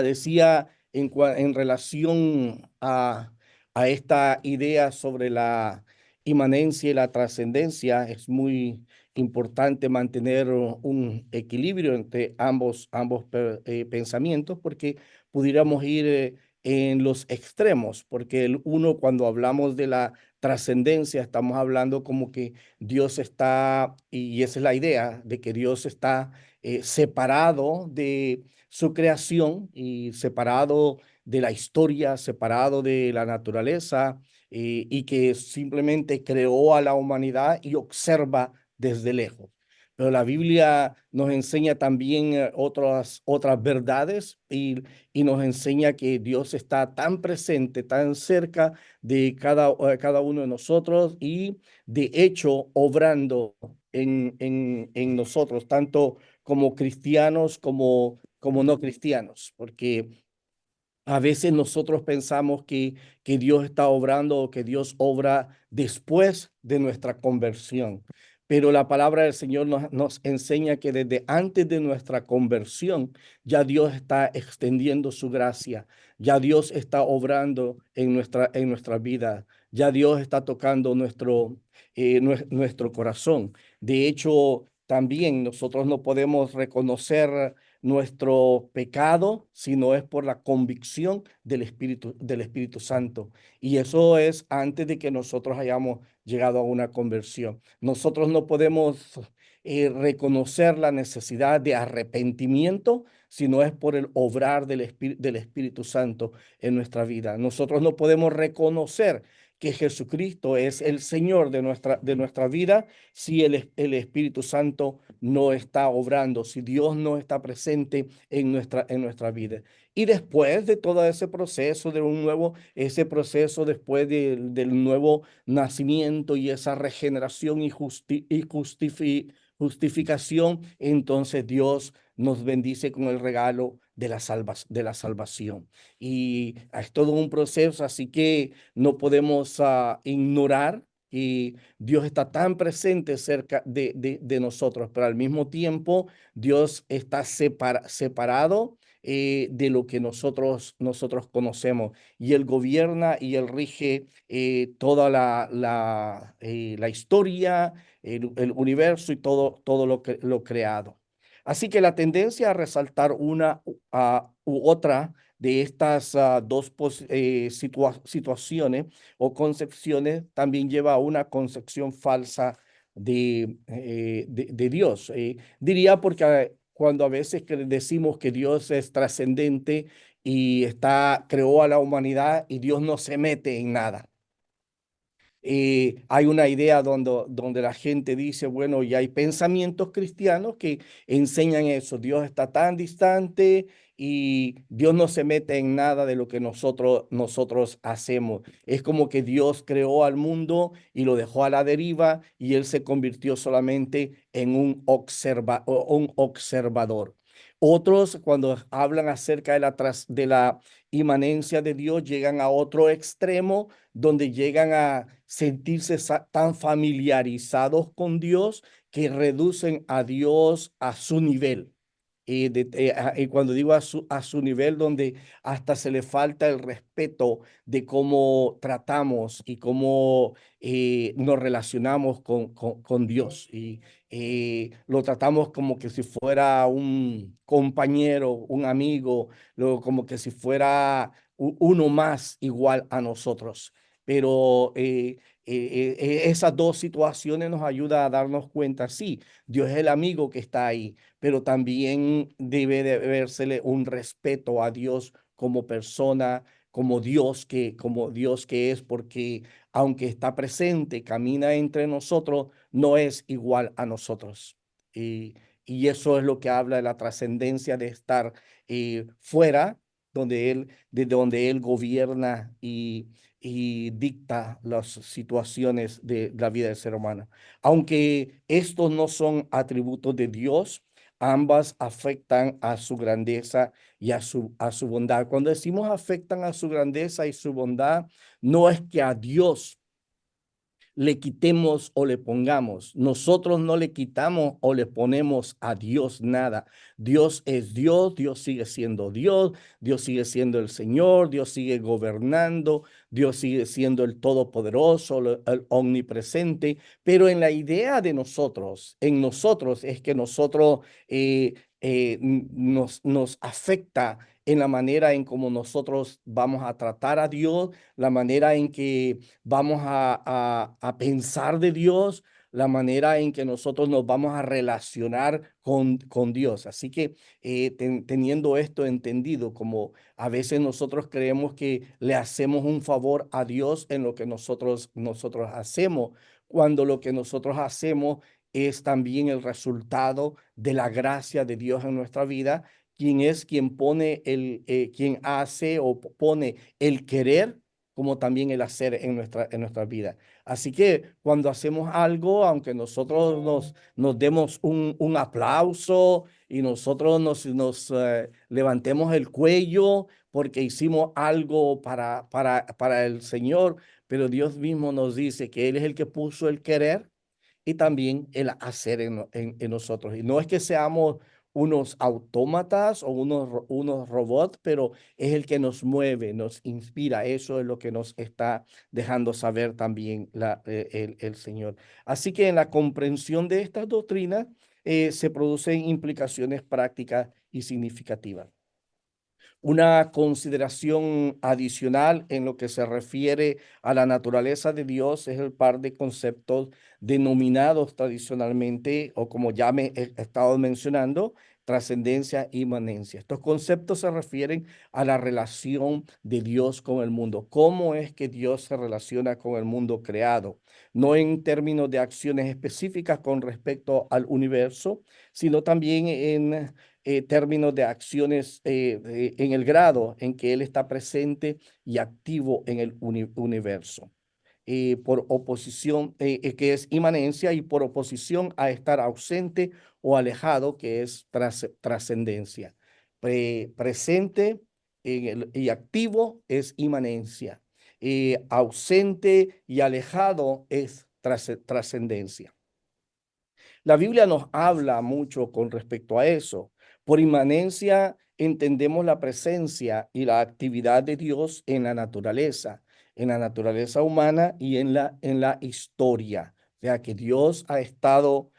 Decía en relación a esta idea sobre la inmanencia y la trascendencia, es muy importante mantener un equilibrio entre ambos pensamientos, porque pudiéramos ir en los extremos, porque el uno, cuando hablamos de la trascendencia, estamos hablando como que Dios está, y esa es la idea, de que Dios está separado de su creación y separado de la historia, separado de la naturaleza, y que simplemente creó a la humanidad y observa desde lejos. Pero la Biblia nos enseña también otras verdades, y nos enseña que Dios está tan presente, tan cerca de cada uno de nosotros, y de hecho obrando en nosotros, tanto como cristianos como no cristianos, porque a veces nosotros pensamos que Dios está obrando, o que Dios obra después de nuestra conversión. Pero la palabra del Señor nos enseña que desde antes de nuestra conversión ya Dios está extendiendo su gracia, ya Dios está obrando en nuestra vida, ya Dios está tocando nuestro corazón. De hecho, también nosotros no podemos reconocer nuestro pecado, sino es por la convicción del Espíritu Santo. Y eso es antes de que nosotros hayamos llegado a una conversión. Nosotros no podemos reconocer la necesidad de arrepentimiento, sino es por el obrar del Espíritu Santo en nuestra vida. Nosotros no podemos reconocer que Jesucristo es el Señor de nuestra vida si el Espíritu Santo no está obrando, si Dios no está presente en nuestra vida. Y después de todo ese proceso ese proceso después del nuevo nacimiento y esa regeneración y justificación, entonces Dios nos bendice con el regalo de la salvación. Y es todo un proceso, así que no podemos ignorar que Dios está tan presente cerca de nosotros, pero al mismo tiempo Dios está separado de lo que nosotros conocemos, y Él gobierna y Él rige toda la historia, el universo y todo lo creado. Así que la tendencia a resaltar una u otra de estas situaciones o concepciones también lleva a una concepción falsa de Dios. Diría porque cuando a veces que decimos que Dios es trascendente y creó a la humanidad y Dios no se mete en nada. Hay una idea donde la gente dice, bueno, y hay pensamientos cristianos que enseñan eso: Dios está tan distante y Dios no se mete en nada de lo que nosotros hacemos. Es como que Dios creó al mundo y lo dejó a la deriva, y Él se convirtió solamente en un observador. Otros, cuando hablan acerca de la inmanencia de Dios, llegan a otro extremo, donde llegan a sentirse tan familiarizados con Dios que reducen a Dios a su nivel. Y cuando digo a su nivel, donde hasta se le falta el respeto de cómo tratamos y cómo nos relacionamos con Dios. Y lo tratamos como que si fuera un compañero, un amigo, como que si fuera uno más igual a nosotros. Pero esas dos situaciones nos ayudan a darnos cuenta: sí, Dios es el amigo que está ahí, pero también debe de vérsele un respeto a Dios como persona, como Dios que es, porque aunque está presente, camina entre nosotros, no es igual a nosotros. Y, y eso es lo que habla de la trascendencia de estar fuera, de donde Él gobierna y dicta las situaciones de la vida del ser humano. Aunque estos no son atributos de Dios, ambas afectan a su grandeza y a su bondad. Cuando decimos afectan a su grandeza y su bondad, no es que a Dios le quitemos o le pongamos. Nosotros no le quitamos o le ponemos a Dios nada. Dios es Dios, Dios sigue siendo Dios, Dios sigue siendo el Señor, Dios sigue gobernando, Dios sigue siendo el Todopoderoso, el omnipresente, pero en la idea de nosotros, en nosotros es que nosotros nos afecta en la manera en cómo nosotros vamos a tratar a Dios, la manera en que vamos a pensar de Dios, la manera en que nosotros nos vamos a relacionar con Dios. Así que teniendo esto entendido, como a veces nosotros creemos que le hacemos un favor a Dios en lo que nosotros hacemos, cuando lo que nosotros hacemos es también el resultado de la gracia de Dios en nuestra vida, quien es quien pone quien hace o pone el querer como también el hacer en nuestra vida. Así que cuando hacemos algo, aunque nosotros nos demos un aplauso y nosotros nos levantemos el cuello porque hicimos algo para el Señor, pero Dios mismo nos dice que Él es el que puso el querer y también el hacer en nosotros. Y no es que seamos unos autómatas o unos robots, pero es el que nos mueve, nos inspira. Eso es lo que nos está dejando saber también el Señor. Así que en la comprensión de estas doctrinas se producen implicaciones prácticas y significativas. Una consideración adicional en lo que se refiere a la naturaleza de Dios es el par de conceptos denominados tradicionalmente, o como ya me he estado mencionando, trascendencia e inmanencia. Estos conceptos se refieren a la relación de Dios con el mundo. ¿Cómo es que Dios se relaciona con el mundo creado? No en términos de acciones específicas con respecto al universo, sino también en términos de acciones en el grado en que Él está presente y activo en el universo. Por oposición, que es inmanencia, y por oposición a estar ausente o alejado, que es trascendencia. Presente y activo es inmanencia. Ausente y alejado es trascendencia. La Biblia nos habla mucho con respecto a eso. Por inmanencia entendemos la presencia y la actividad de Dios en la naturaleza humana y en la historia. O sea, que Dios ha estado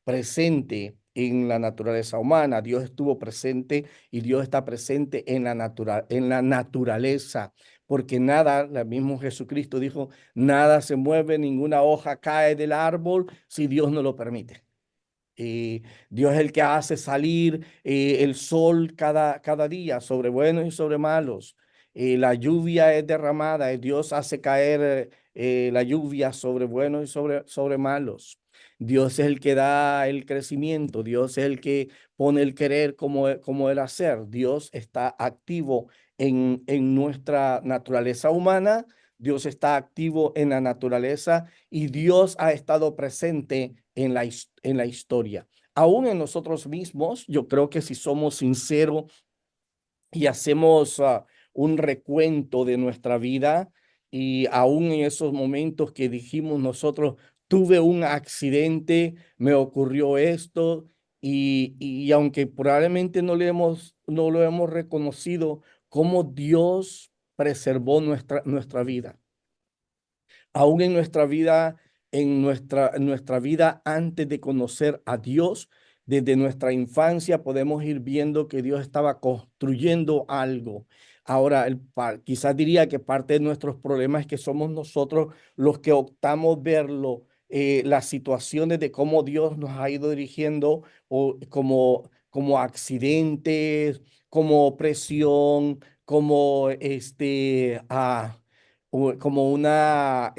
presente en la naturaleza humana, Dios estuvo presente y Dios está presente en la naturaleza, porque nada, el mismo Jesucristo dijo, nada se mueve, ninguna hoja cae del árbol si Dios no lo permite. Dios es el que hace salir el sol cada día sobre buenos y sobre malos. La lluvia es derramada, Dios hace caer la lluvia sobre buenos y sobre malos. Dios es el que da el crecimiento, Dios es el que pone el querer como el hacer. Dios está activo en nuestra naturaleza humana, Dios está activo en la naturaleza y Dios ha estado presente en la historia. Aún en nosotros mismos, yo creo que si somos sinceros y hacemos un recuento de nuestra vida y aún en esos momentos que dijimos nosotros, tuve un accidente, me ocurrió esto y aunque probablemente no lo hemos reconocido, como Dios preservó nuestra vida aún en nuestra vida, en nuestra vida antes de conocer a Dios, desde nuestra infancia podemos ir viendo que Dios estaba construyendo algo. Ahora, quizás diría que parte de nuestros problemas es que somos nosotros los que optamos verlo, las situaciones de cómo Dios nos ha ido dirigiendo o como accidentes, como opresión, como como una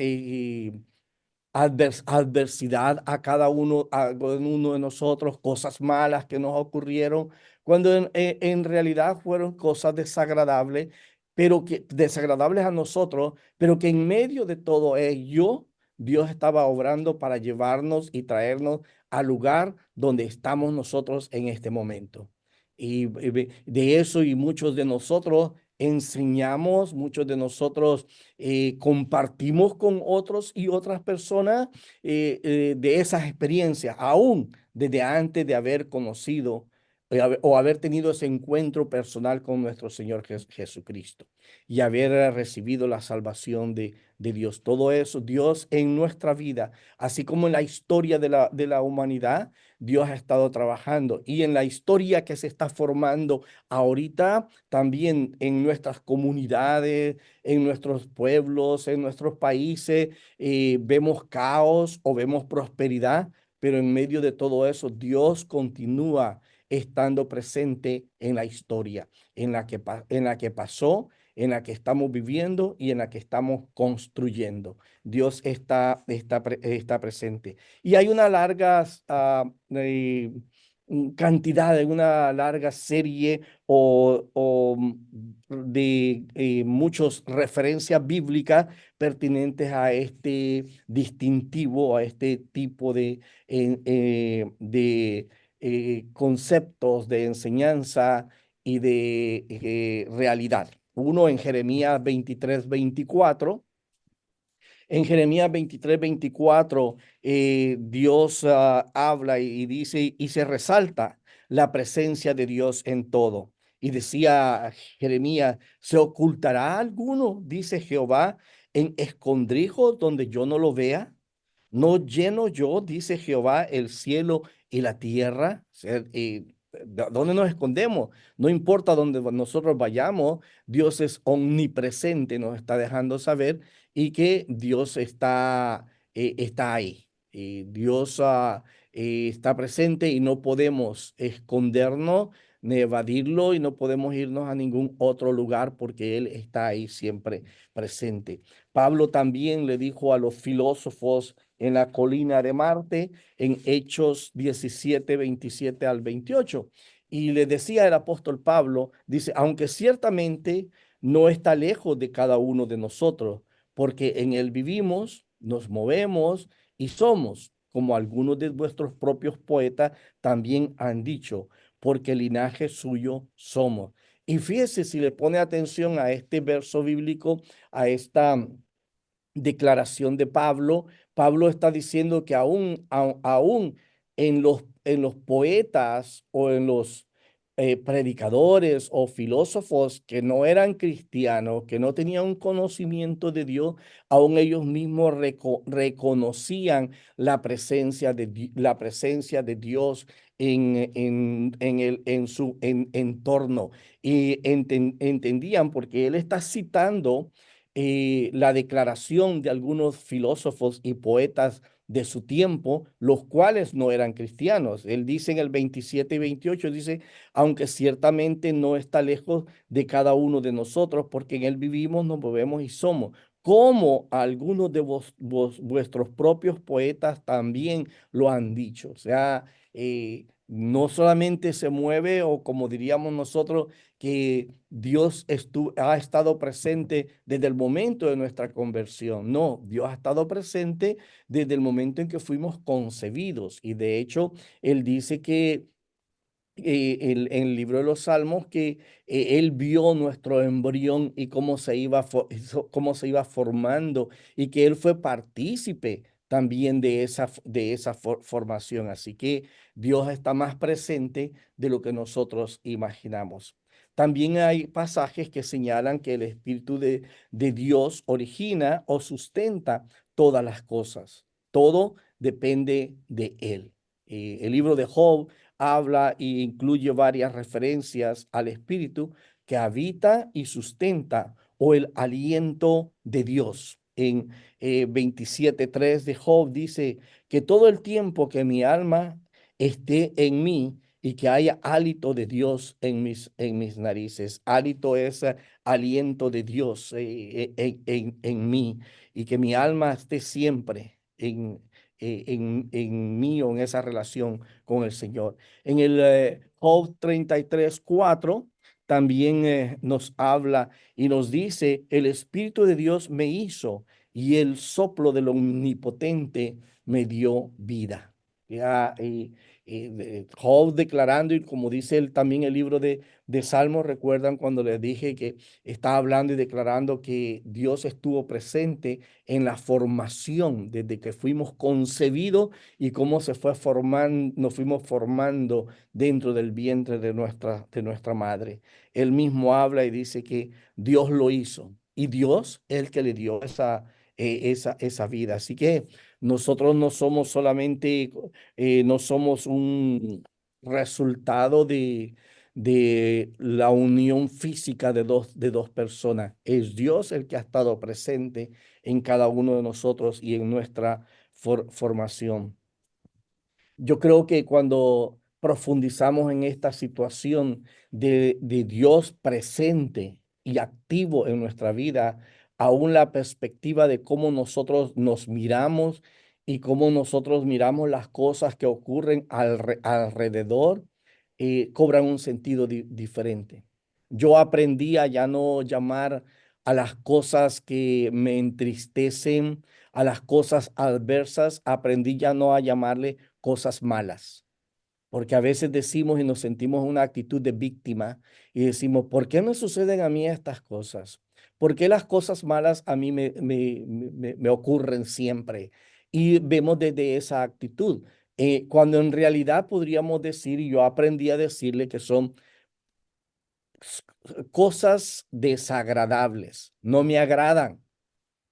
adversidad a cada uno de nosotros, cosas malas que nos ocurrieron, cuando en realidad fueron cosas desagradables, pero que desagradables a nosotros, pero que en medio de todo ello, Dios estaba obrando para llevarnos y traernos al lugar donde estamos nosotros en este momento. Y de eso y muchos de nosotros enseñamos, muchos de nosotros compartimos con otros y otras personas de esas experiencias, aún desde antes de haber conocido o haber tenido ese encuentro personal con nuestro Señor Jesucristo y haber recibido la salvación de Dios. Todo eso, Dios en nuestra vida, así como en la historia de la humanidad, Dios ha estado trabajando y en la historia que se está formando ahorita, también en nuestras comunidades, en nuestros pueblos, en nuestros países, vemos caos o vemos prosperidad, pero en medio de todo eso, Dios continúa estando presente en la historia, en la que pasó, en la que estamos viviendo y en la que estamos construyendo. Dios está presente. Y hay una larga cantidad, de una larga serie de muchas referencias bíblicas pertinentes a este distintivo, a este tipo de conceptos de enseñanza y de realidad. Uno en Jeremías 23:24. En Jeremías 23:24, Dios habla y dice, y se resalta la presencia de Dios en todo. Y decía Jeremías, ¿se ocultará alguno, dice Jehová, en escondrijos donde yo no lo vea? ¿No lleno yo, dice Jehová, el cielo y la tierra? O sea, ¿dónde nos escondemos? No importa dónde nosotros vayamos, Dios es omnipresente, nos está dejando saber y que Dios está ahí. Dios está presente y no podemos escondernos ni evadirlo y no podemos irnos a ningún otro lugar porque Él está ahí siempre presente. Pablo también le dijo a los filósofos en la colina de Marte en Hechos 17:27 al 28. Y le decía el apóstol Pablo, dice, aunque ciertamente no está lejos de cada uno de nosotros, porque en él vivimos, nos movemos y somos, como algunos de vuestros propios poetas también han dicho, porque linaje suyo somos. Y fíjese si le pone atención a este verso bíblico, a esta declaración de Pablo. Pablo está diciendo que aún en los poetas o en los predicadores o filósofos que no eran cristianos, que no tenían un conocimiento de Dios, aún ellos mismos reconocían la presencia de Dios en su entorno y entendían porque él está citando la declaración de algunos filósofos y poetas de su tiempo, los cuales no eran cristianos. Él dice en el 27 y 28, dice, aunque ciertamente no está lejos de cada uno de nosotros, porque en él vivimos, nos movemos y somos, como algunos de vuestros propios poetas también lo han dicho. O sea, no solamente se mueve, o como diríamos nosotros, que Dios ha estado presente desde el momento de nuestra conversión. No, Dios ha estado presente desde el momento en que fuimos concebidos. Y de hecho, Él dice que en el libro de los Salmos que Él vio nuestro embrión y cómo se iba formando y que Él fue partícipe también de esa formación. Así que Dios está más presente de lo que nosotros imaginamos. También hay pasajes que señalan que el Espíritu de Dios origina o sustenta todas las cosas. Todo depende de Él. El libro de Job habla e incluye varias referencias al Espíritu que habita y sustenta o el aliento de Dios. En 27:3 de Job dice que todo el tiempo que mi alma esté en mí y que haya hálito de Dios en mis narices. Hálito es aliento de Dios en mí y que mi alma esté siempre en mí o en esa relación con el Señor. En el Job 33:4 también nos habla y nos dice, el Espíritu de Dios me hizo y el soplo del Omnipotente me dio vida. Ya, Job declarando, y como dice él, también el libro de Salmos, recuerdan cuando les dije que estaba hablando y declarando que Dios estuvo presente en la formación desde que fuimos concebidos y cómo se fue formando, nos fuimos formando dentro del vientre de nuestra madre. Él mismo habla y dice que Dios lo hizo y Dios es el que le dio esa vida. Así que nosotros no somos solamente, no somos un resultado de la unión física de dos personas. Es Dios el que ha estado presente en cada uno de nosotros y en nuestra formación. Yo creo que cuando profundizamos en esta situación de Dios presente y activo en nuestra vida, aún la perspectiva de cómo nosotros nos miramos y cómo nosotros miramos las cosas que ocurren alrededor, cobran un sentido diferente. Yo aprendí a ya no llamar a las cosas que me entristecen, a las cosas adversas, aprendí ya no a llamarle cosas malas, porque a veces decimos y nos sentimos una actitud de víctima y decimos, ¿por qué me suceden a mí estas cosas? ¿Por qué las cosas malas a mí me ocurren siempre? Y vemos desde esa actitud, cuando en realidad podríamos decir, y yo aprendí a decirle que son cosas desagradables, no me agradan,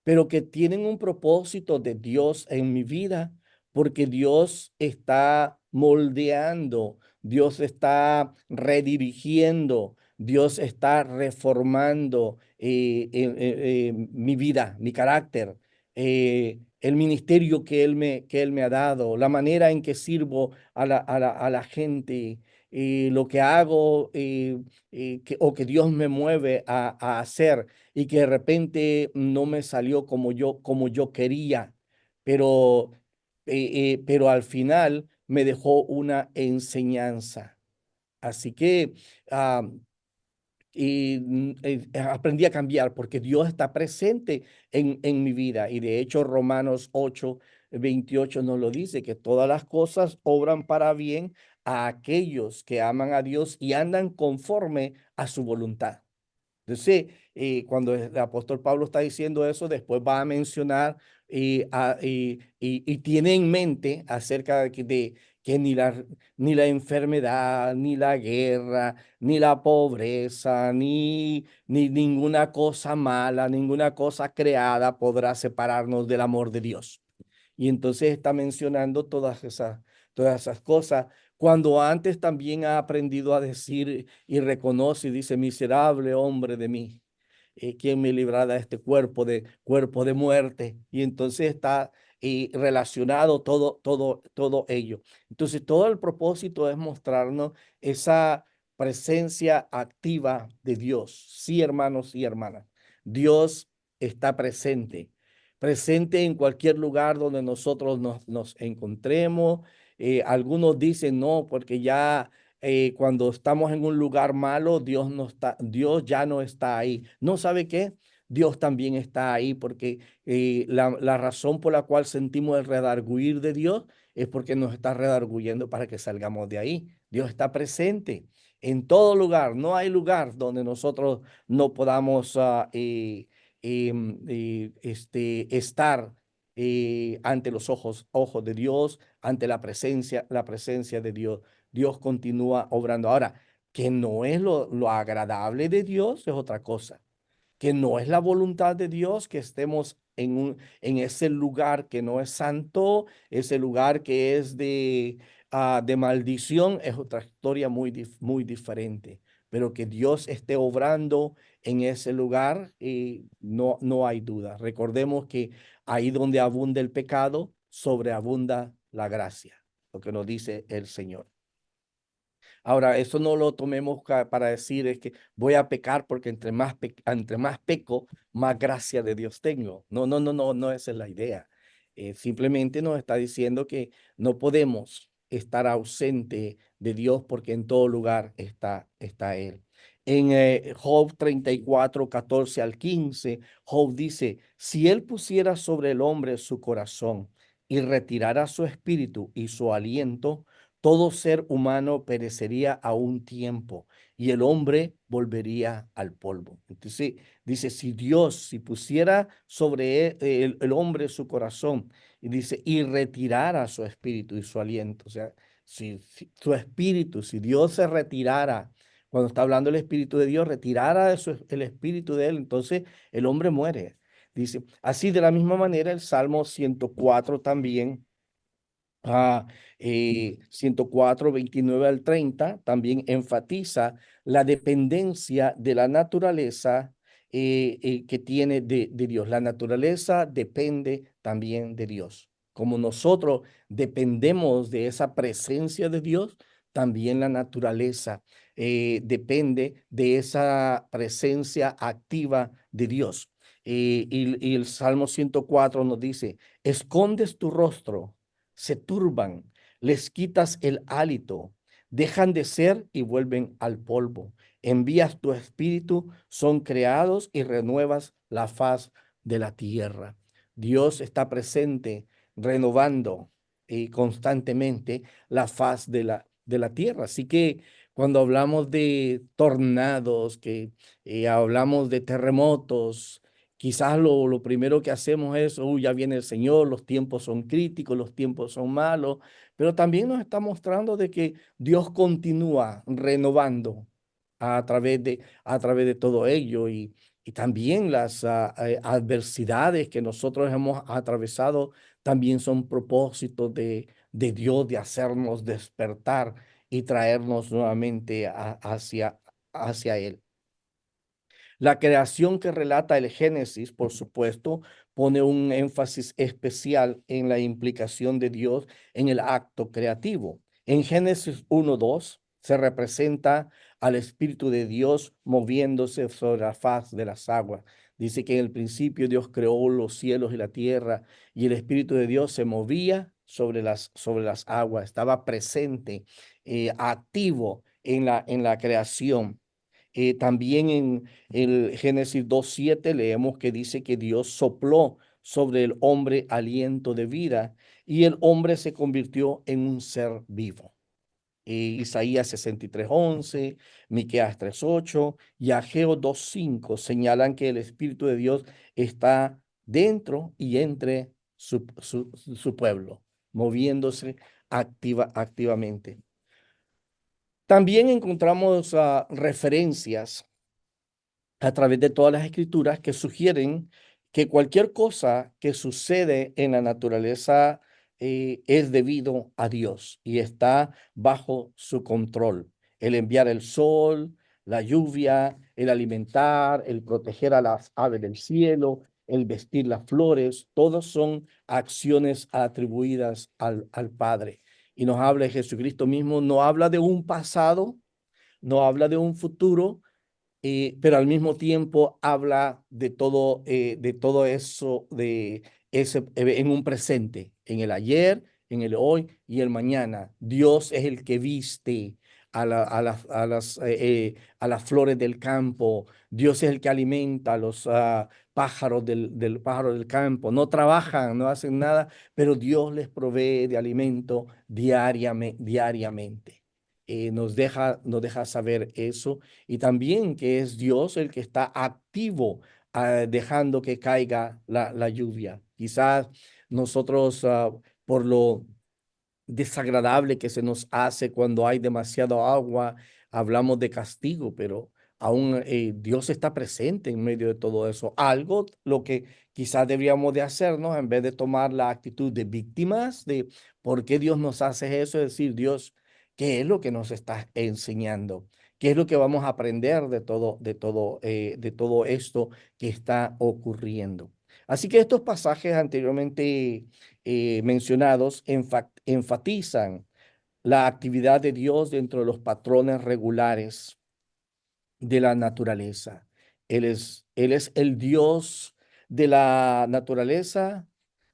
pero que tienen un propósito de Dios en mi vida, porque Dios está moldeando, Dios está redirigiendo, Dios está reformando mi vida, mi carácter, el ministerio que Él me ha dado, la manera en que sirvo a la gente, lo que hago o que Dios me mueve a hacer y que de repente no me salió como yo quería, pero, pero al final me dejó una enseñanza. Así que aprendí a cambiar porque Dios está presente en mi vida. Y de hecho Romanos 8:28 nos lo dice, que todas las cosas obran para bien a aquellos que aman a Dios y andan conforme a su voluntad. Entonces, cuando el apóstol Pablo está diciendo eso, después va a mencionar y tiene en mente acerca de que ni la enfermedad, ni la guerra, ni la pobreza, ni ninguna cosa mala, ninguna cosa creada podrá separarnos del amor de Dios. Y entonces está mencionando todas esas cosas, cuando antes también ha aprendido a decir y reconoce y dice, miserable hombre de mí, ¿quién me librará de este cuerpo de muerte? Y entonces está relacionado todo ello. Entonces todo el propósito es mostrarnos esa presencia activa de Dios. Sí, hermanos y hermanas, Dios está presente en cualquier lugar donde nosotros nos encontremos. Algunos dicen no, porque ya cuando estamos en un lugar malo, Dios no está, Dios ya no está ahí. ¿No sabe qué? Dios también está ahí porque la razón por la cual sentimos el redarguir de Dios es porque nos está redarguyendo para que salgamos de ahí. Dios está presente en todo lugar. No hay lugar donde nosotros no podamos estar ante los ojos de Dios, ante la presencia de Dios. Dios continúa obrando. Ahora, que no es lo agradable de Dios es otra cosa, que no es la voluntad de Dios que estemos en ese lugar que no es santo, ese lugar que es de maldición, es otra historia muy diferente. Pero que Dios esté obrando en ese lugar, no hay duda. Recordemos que ahí donde abunda el pecado, sobreabunda la gracia, lo que nos dice el Señor. Ahora, eso no lo tomemos para decir es que voy a pecar porque entre más peco, más gracia de Dios tengo. No, esa es la idea. Simplemente nos está diciendo que no podemos estar ausente de Dios porque en todo lugar está Él. En Job 34:14 al 15, Job dice, si Él pusiera sobre el hombre su corazón, y retirara su espíritu y su aliento, todo ser humano perecería a un tiempo y el hombre volvería al polvo. Entonces, dice, si Dios, si pusiera sobre el hombre su corazón, y dice, y retirara su espíritu y su aliento, o sea, si su espíritu, si Dios se retirara, cuando está hablando el espíritu de Dios, retirara el espíritu de él, entonces el hombre muere. Dice, así de la misma manera el Salmo 104 también, 104, 29 al 30, también enfatiza la dependencia de la naturaleza que tiene de Dios. La naturaleza depende también de Dios. Como nosotros dependemos de esa presencia de Dios, también la naturaleza depende de esa presencia activa de Dios. Y el Salmo 104 nos dice, escondes tu rostro, se turban, les quitas el hálito, dejan de ser y vuelven al polvo. Envías tu espíritu, son creados y renuevas la faz de la tierra. Dios está presente, renovando constantemente la faz de la tierra. Así que cuando hablamos de tornados, que hablamos de terremotos, quizás lo primero que hacemos es, ya viene el Señor, los tiempos son críticos, los tiempos son malos, pero también nos está mostrando de que Dios continúa renovando a través de todo ello y también las adversidades que nosotros hemos atravesado también son propósitos de Dios de hacernos despertar y traernos nuevamente hacia Él. La creación que relata el Génesis, por supuesto, pone un énfasis especial en la implicación de Dios en el acto creativo. En Génesis 1:2 se representa al Espíritu de Dios moviéndose sobre la faz de las aguas. Dice que en el principio Dios creó los cielos y la tierra y el Espíritu de Dios se movía sobre las aguas, estaba presente, activo en la creación. También en el Génesis 2:7 leemos que dice que Dios sopló sobre el hombre aliento de vida y el hombre se convirtió en un ser vivo. Isaías 63:11, Miqueas 3:8 y Ageo 2:5 señalan que el Espíritu de Dios está dentro y entre su pueblo, moviéndose activamente. También encontramos referencias a través de todas las escrituras que sugieren que cualquier cosa que sucede en la naturaleza es debido a Dios y está bajo su control. El enviar el sol, la lluvia, el alimentar, el proteger a las aves del cielo, el vestir las flores, todos son acciones atribuidas al Padre. Y nos habla de Jesucristo mismo, no habla de un pasado, no habla de un futuro, pero al mismo tiempo habla de todo eso, de ese, en un presente, en el ayer, en el hoy y el mañana. Dios es el que viste a las flores del campo. Dios es el que alimenta a los pájaros del pájaro del campo. No trabajan, no hacen nada, pero Dios les provee de alimento diariamente. Nos deja saber eso y también que es Dios el que está activo, dejando que caiga la lluvia. Quizás nosotros, por lo desagradable que se nos hace cuando hay demasiado agua, hablamos de castigo, pero aún Dios está presente en medio de todo eso. Algo lo que quizás deberíamos de hacernos en vez de tomar la actitud de víctimas de por qué Dios nos hace eso, es decir, Dios, ¿qué es lo que nos está enseñando? ¿Qué es lo que vamos a aprender de todo esto que está ocurriendo? Así que estos pasajes anteriormente mencionados enfatizan la actividad de Dios dentro de los patrones regulares de la naturaleza. Él es el Dios de la naturaleza,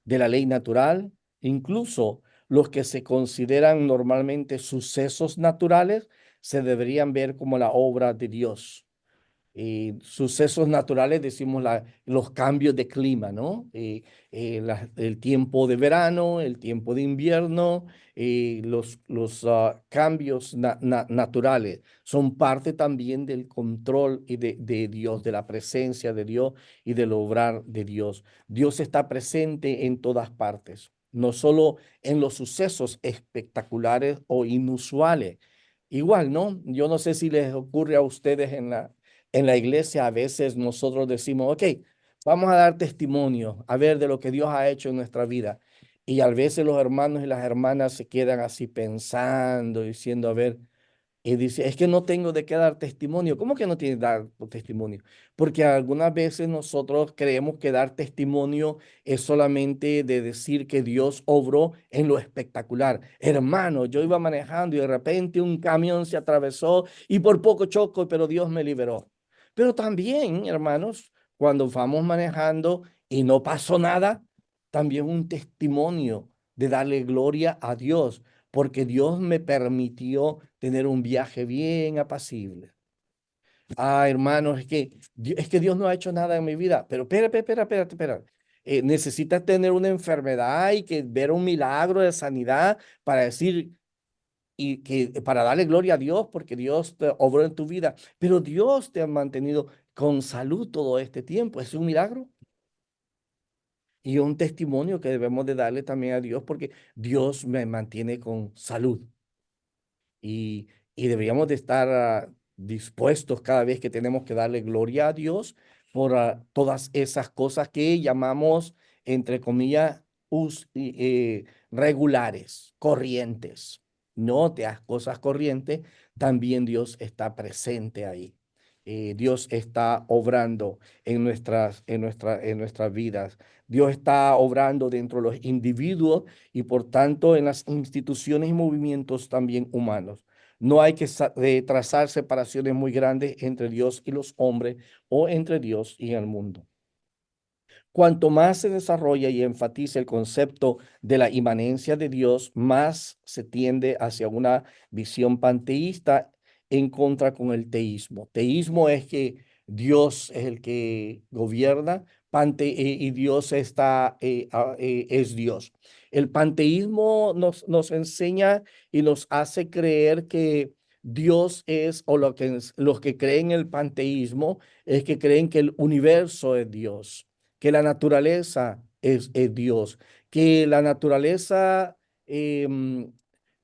de la ley natural, incluso los que se consideran normalmente sucesos naturales se deberían ver como la obra de Dios. sucesos naturales, decimos los cambios de clima, ¿no? El tiempo de verano, el tiempo de invierno, los cambios naturales son parte también del control de Dios, de la presencia de Dios y del obrar de Dios. Dios está presente en todas partes, no solo en los sucesos espectaculares o inusuales. Igual, ¿no? Yo no sé si les ocurre a ustedes en la iglesia, a veces nosotros decimos, ok, vamos a dar testimonio, a ver de lo que Dios ha hecho en nuestra vida. Y a veces los hermanos y las hermanas se quedan así pensando, diciendo, a ver, y dice, es que no tengo de qué dar testimonio. ¿Cómo que no tienes dar testimonio? Porque algunas veces nosotros creemos que dar testimonio es solamente de decir que Dios obró en lo espectacular. Hermano, yo iba manejando y de repente un camión se atravesó y por poco choco, pero Dios me liberó. Pero también, hermanos, cuando vamos manejando y no pasó nada, también un testimonio de darle gloria a Dios, porque Dios me permitió tener un viaje bien apacible. Ah, hermanos, es que Dios no ha hecho nada en mi vida. Pero espera. Necesitas tener una enfermedad y que ver un milagro de sanidad para decir y que para darle gloria a Dios porque Dios te obró en tu vida. Pero Dios te ha mantenido con salud todo este tiempo. Es un milagro y un testimonio que debemos de darle también a Dios porque Dios me mantiene con salud. y, y deberíamos de estar dispuestos cada vez que tenemos que darle gloria a Dios por todas esas cosas que llamamos, entre comillas, regulares, corrientes. No te das cosas corrientes, también Dios está presente ahí. Dios está obrando en nuestras vidas. Dios está obrando dentro de los individuos y por tanto en las instituciones y movimientos también humanos. No hay que trazar separaciones muy grandes entre Dios y los hombres o entre Dios y el mundo. Cuanto más se desarrolla y enfatiza el concepto de la inmanencia de Dios, más se tiende hacia una visión panteísta en contra con el teísmo. Teísmo es que Dios es el que gobierna, y Dios es Dios. El panteísmo nos enseña y nos hace creer que Dios es, o los que creen el panteísmo, es que creen que el universo es Dios, que la naturaleza es Dios, que la naturaleza, que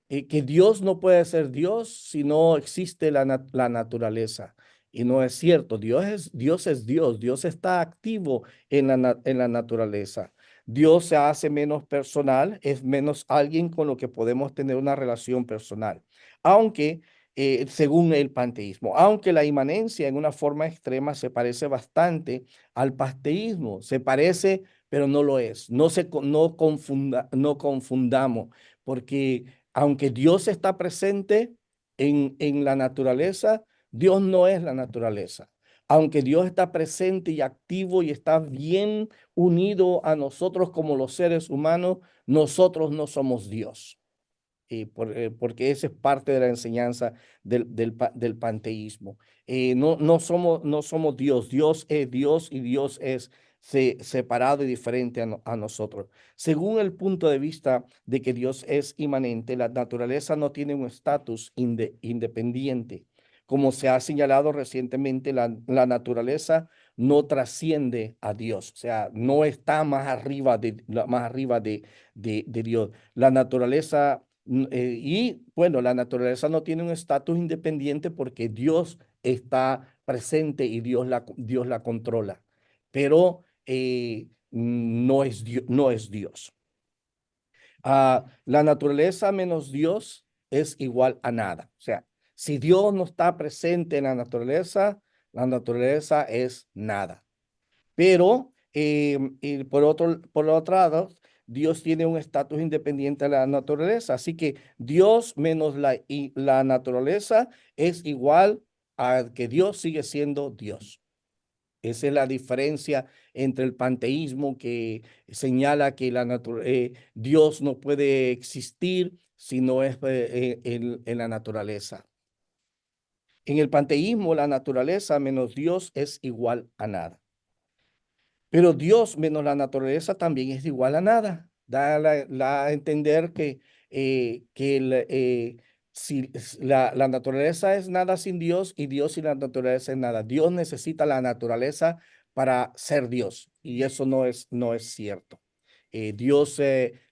Dios no puede ser Dios si no existe la naturaleza. Y no es cierto, Dios es Dios, Dios está activo en la naturaleza. Dios se hace menos personal, es menos alguien con lo que podemos tener una relación personal. Aunque según el panteísmo, aunque la inmanencia en una forma extrema se parece bastante al panteísmo, se parece, pero no lo es. No confundamos, porque aunque Dios está presente en la naturaleza, Dios no es la naturaleza. Aunque Dios está presente y activo y está bien unido a nosotros como los seres humanos, nosotros no somos Dios, porque esa es parte de la enseñanza del panteísmo. No somos Dios, Dios es Dios y Dios es separado y diferente a nosotros. Según el punto de vista de que Dios es inmanente, la naturaleza no tiene un estatus independiente. Como se ha señalado recientemente, la naturaleza no trasciende a Dios, o sea, no está más arriba de Dios. La naturaleza y bueno, la naturaleza no tiene un estatus independiente porque Dios está presente y Dios la controla, pero no es Dios. La naturaleza menos Dios es igual a nada. O sea, si Dios no está presente en la naturaleza es nada. Pero por otro lado, Dios tiene un estatus independiente de la naturaleza. Así que Dios menos la naturaleza es igual a que Dios sigue siendo Dios. Esa es la diferencia entre el panteísmo que señala que Dios no puede existir si no es en la naturaleza. En el panteísmo, la naturaleza menos Dios es igual a nada. Pero Dios menos la naturaleza también es igual a nada. Da a entender que la naturaleza es nada sin Dios y Dios sin la naturaleza es nada. Dios necesita la naturaleza para ser Dios y eso no es cierto. Dios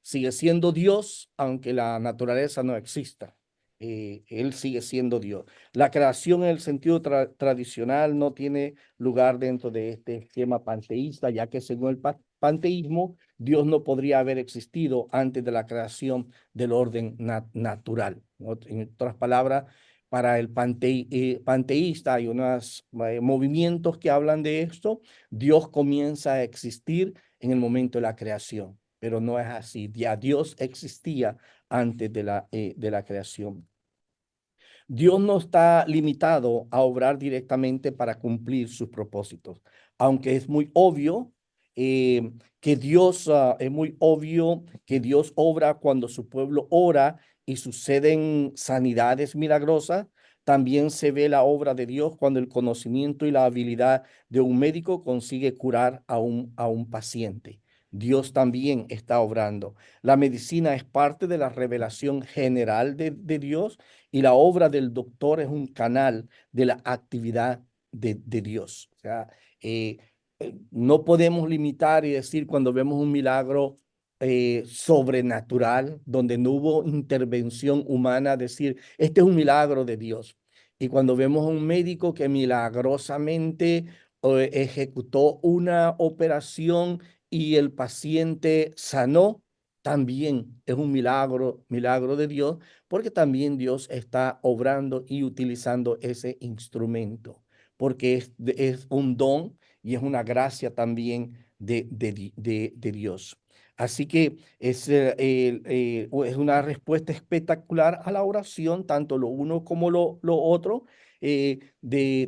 sigue siendo Dios aunque la naturaleza no exista. Él sigue siendo Dios. La creación en el sentido tradicional no tiene lugar dentro de este esquema panteísta, ya que según el panteísmo, Dios no podría haber existido antes de la creación del orden natural. En otras palabras, para el panteísta hay unos movimientos que hablan de esto. Dios comienza a existir en el momento de la creación, pero no es así. Ya Dios existía antes de la creación. Dios no está limitado a obrar directamente para cumplir sus propósitos, aunque es muy obvio es muy obvio que Dios obra cuando su pueblo ora y suceden sanidades milagrosas. También se ve la obra de Dios cuando el conocimiento y la habilidad de un médico consigue curar a un paciente. Dios también está obrando. La medicina es parte de la revelación general de Dios y la obra del doctor es un canal de la actividad de Dios. O sea, eh, no podemos limitar y decir cuando vemos un milagro sobrenatural, donde no hubo intervención humana, decir, este es un milagro de Dios. Y cuando vemos a un médico que milagrosamente ejecutó una operación y el paciente sanó, también es un milagro de Dios, porque también Dios está obrando y utilizando ese instrumento, porque es un don y es una gracia también de Dios. Así que es una respuesta espectacular a la oración, tanto lo uno como lo otro.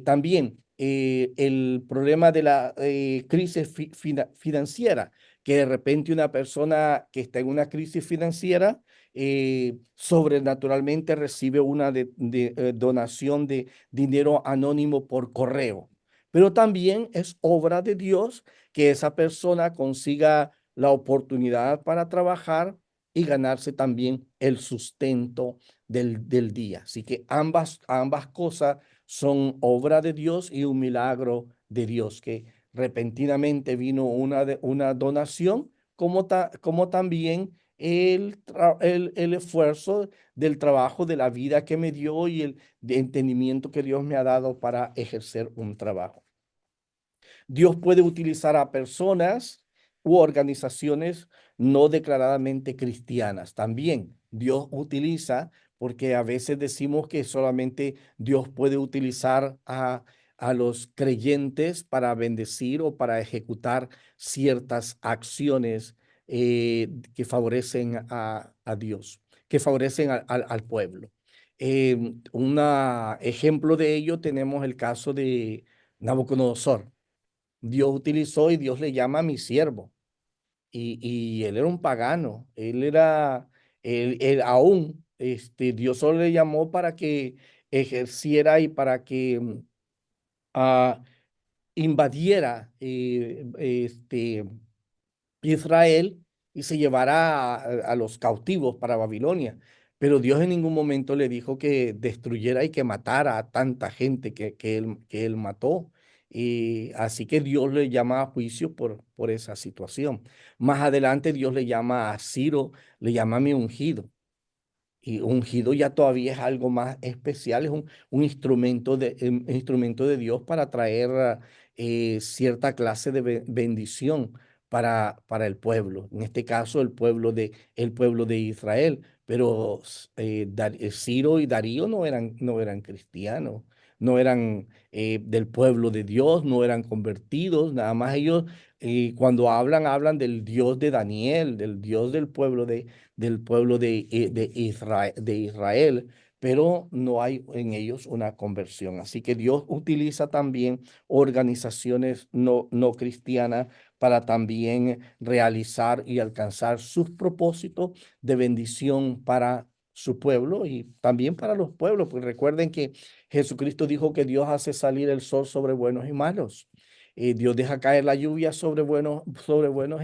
También el problema de la crisis financiera, que de repente una persona que está en una crisis financiera sobrenaturalmente recibe una donación de dinero anónimo por correo. Pero también es obra de Dios que esa persona consiga la oportunidad para trabajar y ganarse también el sustento del día. Así que ambas cosas son obra de Dios y un milagro de Dios, que repentinamente vino una donación, como también el esfuerzo del trabajo, de la vida que me dio y el de entendimiento que Dios me ha dado para ejercer un trabajo. Dios puede utilizar a personas u organizaciones no declaradamente cristianas. También Dios utiliza, porque a veces decimos que solamente Dios puede utilizar a los creyentes para bendecir o para ejecutar ciertas acciones que favorecen a Dios, que favorecen al pueblo. Un ejemplo de ello tenemos el caso de Nabucodonosor. Dios utilizó y Dios le llama a mi siervo. Y él era un pagano, él aún, Dios solo le llamó para que ejerciera y para que ah, invadiera Israel y se llevara a los cautivos para Babilonia. Pero Dios en ningún momento le dijo que destruyera y que matara a tanta gente que él mató. Y así que Dios le llama a juicio por esa situación. Más adelante Dios le llama a Ciro, le llama a mi ungido. Y ungido ya todavía es algo más especial, es un instrumento de Dios para traer cierta clase de bendición para el pueblo. En este caso, el pueblo de Israel. Pero Ciro y Darío no eran cristianos, no eran del pueblo de Dios, no eran convertidos, nada más ellos cuando hablan del Dios de Daniel, del Dios del pueblo de Israel, pero no hay en ellos una conversión. Así que Dios utiliza también organizaciones no cristianas para también realizar y alcanzar sus propósitos de bendición para su pueblo y también para los pueblos, pues recuerden que Jesucristo dijo que Dios hace salir el sol sobre buenos y malos. Dios deja caer la lluvia sobre buenos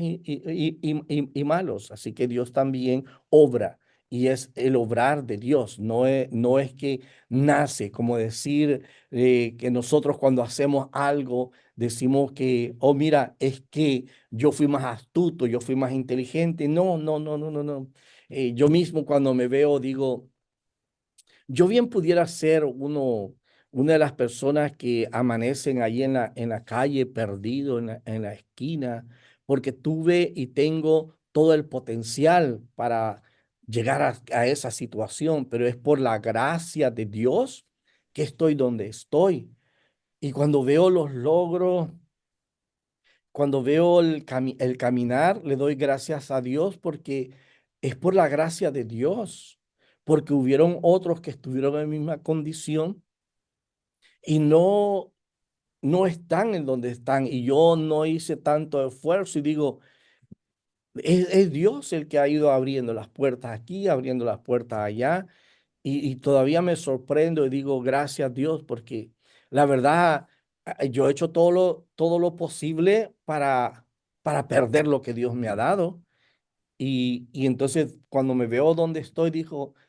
y malos. Así que Dios también obra y es el obrar de Dios. No es que nace, como decir que nosotros cuando hacemos algo decimos que, oh, mira, es que yo fui más astuto, yo fui más inteligente. No, no, no, no, no, no. Yo mismo cuando me veo digo, yo bien pudiera ser una de las personas que amanecen ahí en la calle, perdido en la esquina, porque tuve y tengo todo el potencial para llegar a esa situación, pero es por la gracia de Dios que estoy donde estoy. Y cuando veo los logros, cuando veo el caminar, le doy gracias a Dios porque es por la gracia de Dios, porque hubieron otros que estuvieron en la misma condición y no están en donde están y yo no hice tanto esfuerzo y digo, es Dios el que ha ido abriendo las puertas aquí, abriendo las puertas allá y todavía me sorprendo y digo, gracias Dios, porque la verdad, yo he hecho todo lo posible para perder lo que Dios me ha dado. Y entonces cuando me veo donde estoy,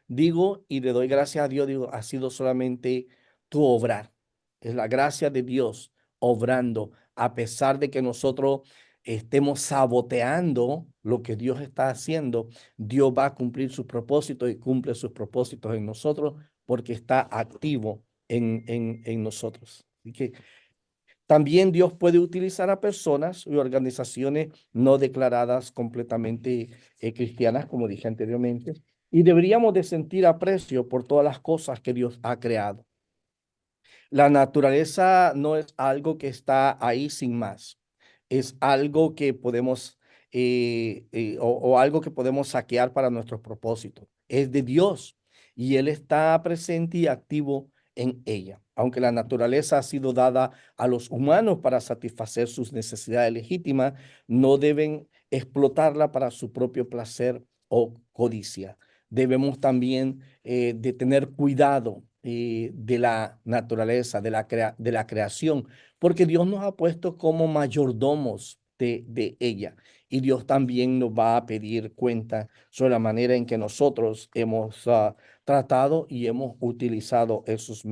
digo y le doy gracias a Dios, digo, ha sido solamente tu obrar. Es la gracia de Dios obrando, a pesar de que nosotros estemos saboteando lo que Dios está haciendo, Dios va a cumplir sus propósitos y cumple sus propósitos en nosotros porque está activo en nosotros. Así que también Dios puede utilizar a personas y organizaciones no declaradas completamente cristianas, como dije anteriormente, y deberíamos de sentir aprecio por todas las cosas que Dios ha creado. La naturaleza no es algo que está ahí sin más, es algo que podemos o algo que podemos saquear para nuestros propósitos. Es de Dios y Él está presente y activo en ella. Aunque la naturaleza ha sido dada a los humanos para satisfacer sus necesidades legítimas, no deben explotarla para su propio placer o codicia. Debemos también de tener cuidado de la naturaleza, de la creación, porque Dios nos ha puesto como mayordomos de ella y Dios también nos va a pedir cuenta sobre la manera en que nosotros hemos tratado y hemos utilizado esos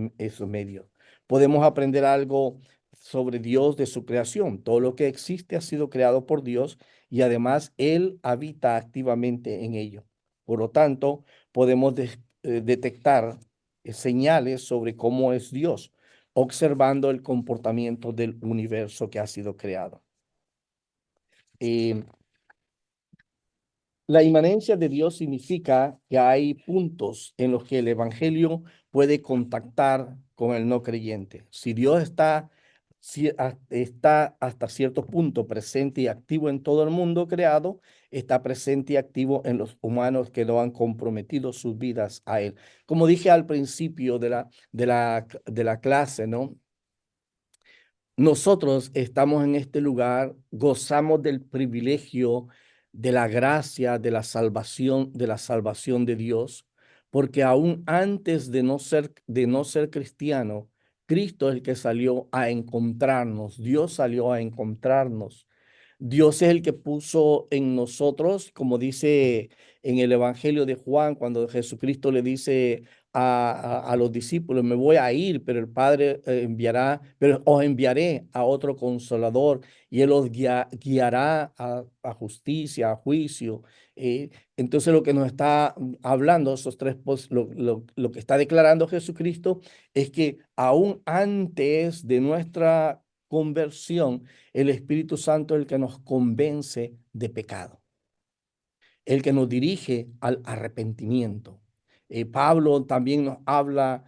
medios. Podemos aprender algo sobre Dios de su creación. Todo lo que existe ha sido creado por Dios y además Él habita activamente en ello. Por lo tanto, podemos detectar señales sobre cómo es Dios, observando el comportamiento del universo que ha sido creado. Eh, la inmanencia de Dios significa que hay puntos en los que el evangelio puede contactar con el no creyente. Si Dios está hasta cierto punto presente y activo en todo el mundo creado, está presente y activo en los humanos que no han comprometido sus vidas a Él. Como dije al principio de la clase, ¿no? Nosotros estamos en este lugar, gozamos del privilegio de la gracia, de la salvación de Dios, porque aún antes de no ser cristiano, Cristo es el que salió a encontrarnos, Dios salió a encontrarnos. Dios es el que puso en nosotros, como dice en el Evangelio de Juan, cuando Jesucristo le dice a los discípulos, me voy a ir, pero el Padre enviará, pero os enviaré a otro consolador y Él os guiará a justicia, a juicio. Entonces lo que nos está hablando, esos lo que está declarando Jesucristo es que aún antes de nuestra conversión, el Espíritu Santo es el que nos convence de pecado, el que nos dirige al arrepentimiento. Pablo también nos habla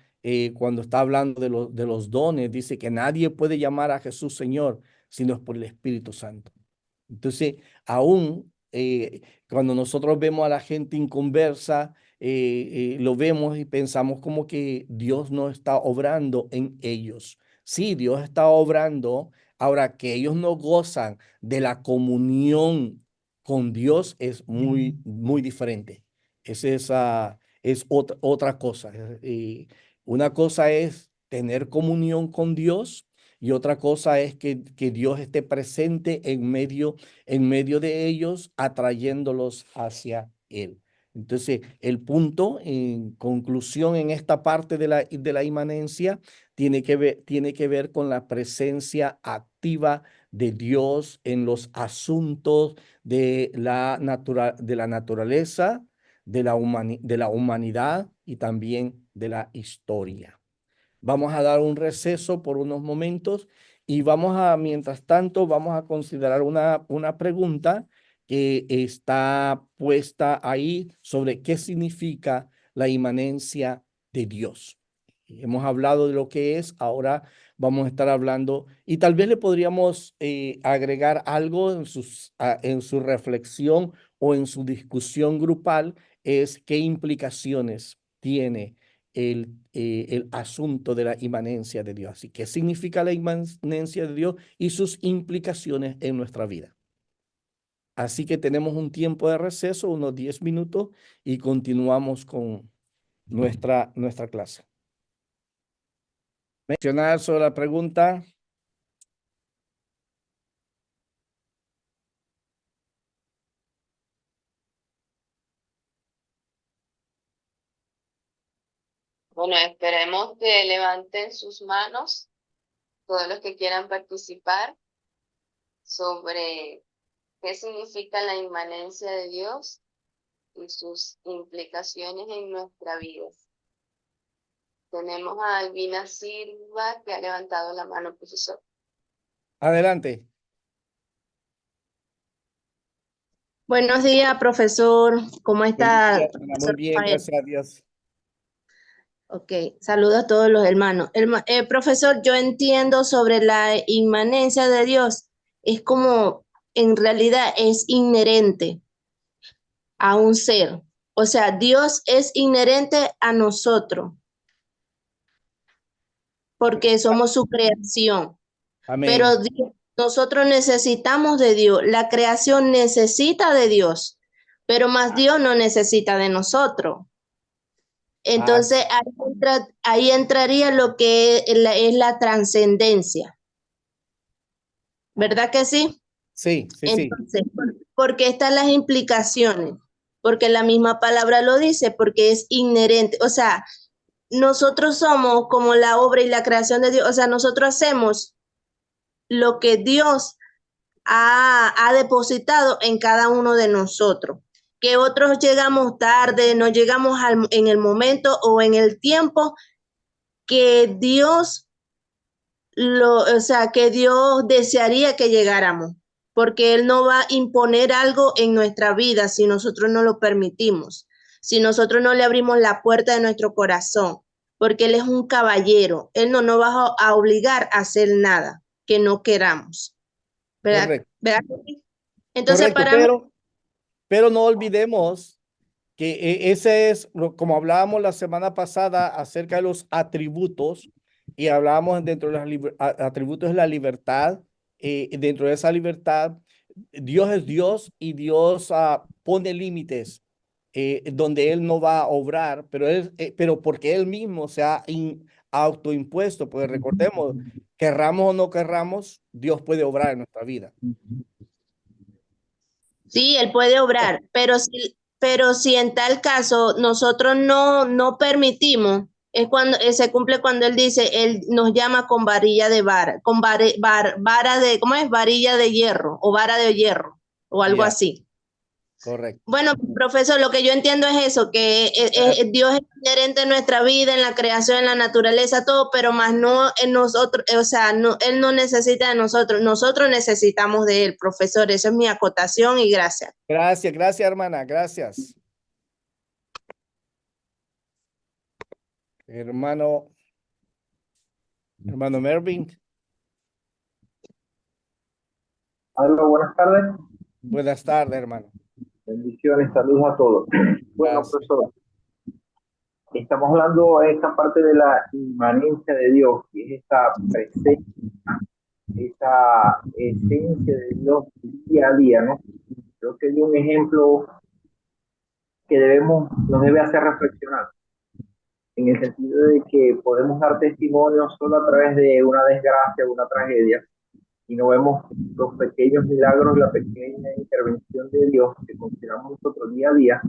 cuando está hablando de los dones, dice que nadie puede llamar a Jesús Señor si no es por el Espíritu Santo. Entonces, aún cuando nosotros vemos a la gente inconversa, lo vemos y pensamos como que Dios no está obrando en ellos. Sí, Dios está obrando. Ahora que ellos no gozan de la comunión con Dios es muy diferente. Ese es es otra cosa. Una cosa es tener comunión con Dios y otra cosa es que Dios esté presente en medio de ellos, atrayéndolos hacia Él. Entonces, el punto en conclusión en esta parte de la inmanencia tiene que ver con la presencia activa de Dios en los asuntos de la naturaleza, de la humanidad y también de la historia. Vamos a dar un receso por unos momentos y mientras tanto, vamos a considerar una pregunta que está puesta ahí sobre qué significa la inmanencia de Dios. Hemos hablado de lo que es, ahora vamos a estar hablando y tal vez le podríamos agregar algo en su reflexión o en su discusión grupal, es qué implicaciones tiene el asunto de la inmanencia de Dios. Así, ¿qué significa la inmanencia de Dios y sus implicaciones en nuestra vida? Así que tenemos un tiempo de receso, unos 10 minutos, y continuamos con nuestra clase. Mencionar sobre la pregunta. Bueno, esperemos que levanten sus manos todos los que quieran participar sobre qué significa la inmanencia de Dios y sus implicaciones en nuestra vida. Tenemos a Albina Silva que ha levantado la mano, profesor. Adelante. Buenos días, profesor. ¿Cómo Buen está, día, Ana. Muy profesor bien, Rafael? gracias a Dios. Ok, saludos a todos los hermanos. Profesor, yo entiendo sobre la inmanencia de Dios. Es como, en realidad, es inherente a un ser. O sea, Dios es inherente a nosotros porque somos su creación. Amén. Pero nosotros necesitamos de Dios. La creación necesita de Dios, pero más Dios no necesita de nosotros. Ah, Entonces ahí entraría lo que es la trascendencia, ¿verdad que sí? sí, sí, sí. Entonces, porque están las implicaciones, porque la misma palabra lo dice, porque es inherente, o sea, nosotros somos como la obra y la creación de Dios, o sea, nosotros hacemos lo que Dios ha depositado en cada uno de nosotros. Que otros llegamos tarde, no llegamos en el momento o en el tiempo que Dios o sea, que Dios desearía que llegáramos, porque Él no va a imponer algo en nuestra vida si nosotros no lo permitimos, si nosotros no le abrimos la puerta de nuestro corazón, porque Él es un caballero, Él no nos va a obligar a hacer nada que no queramos, ¿verdad? Correcto. ¿Verdad? Entonces, Correcto, para mí, pero no olvidemos que ese es, como hablábamos la semana pasada acerca de los atributos, y hablábamos dentro de los atributos de la libertad, dentro de esa libertad, Dios es Dios y Dios pone límites donde Él no va a obrar, pero porque Él mismo se ha autoimpuesto, pues recordemos, querramos o no querramos, Dios puede obrar en nuestra vida. sí, Él puede obrar, pero si en tal caso nosotros no permitimos, es cuando se cumple cuando Él dice, Él nos llama con varilla de vara, con vara de, ¿cómo es? Varilla de hierro o vara de hierro o algo Ya, así. correcto. Bueno, profesor, lo que yo entiendo es eso, que Dios es inherente en nuestra vida, en la creación, en la naturaleza, todo, pero más no en nosotros, o sea, no, Él no necesita de nosotros necesitamos de Él, profesor. Esa es mi acotación y gracias. Gracias, gracias, hermana, gracias. Hermano Mervin, Hola, buenas tardes. buenas tardes, hermano. Bendiciones, saludos a todos. Bueno, Gracias. profesor, estamos hablando de esta parte de la inmanencia de Dios, que es esta presencia, esa esencia de Dios día a día, ¿no? Creo que hay un ejemplo que nos debe hacer reflexionar, en el sentido de que podemos dar testimonio solo a través de una desgracia o una tragedia, y no vemos los pequeños milagros, la pequeña intervención de Dios que consideramos nosotros día a día,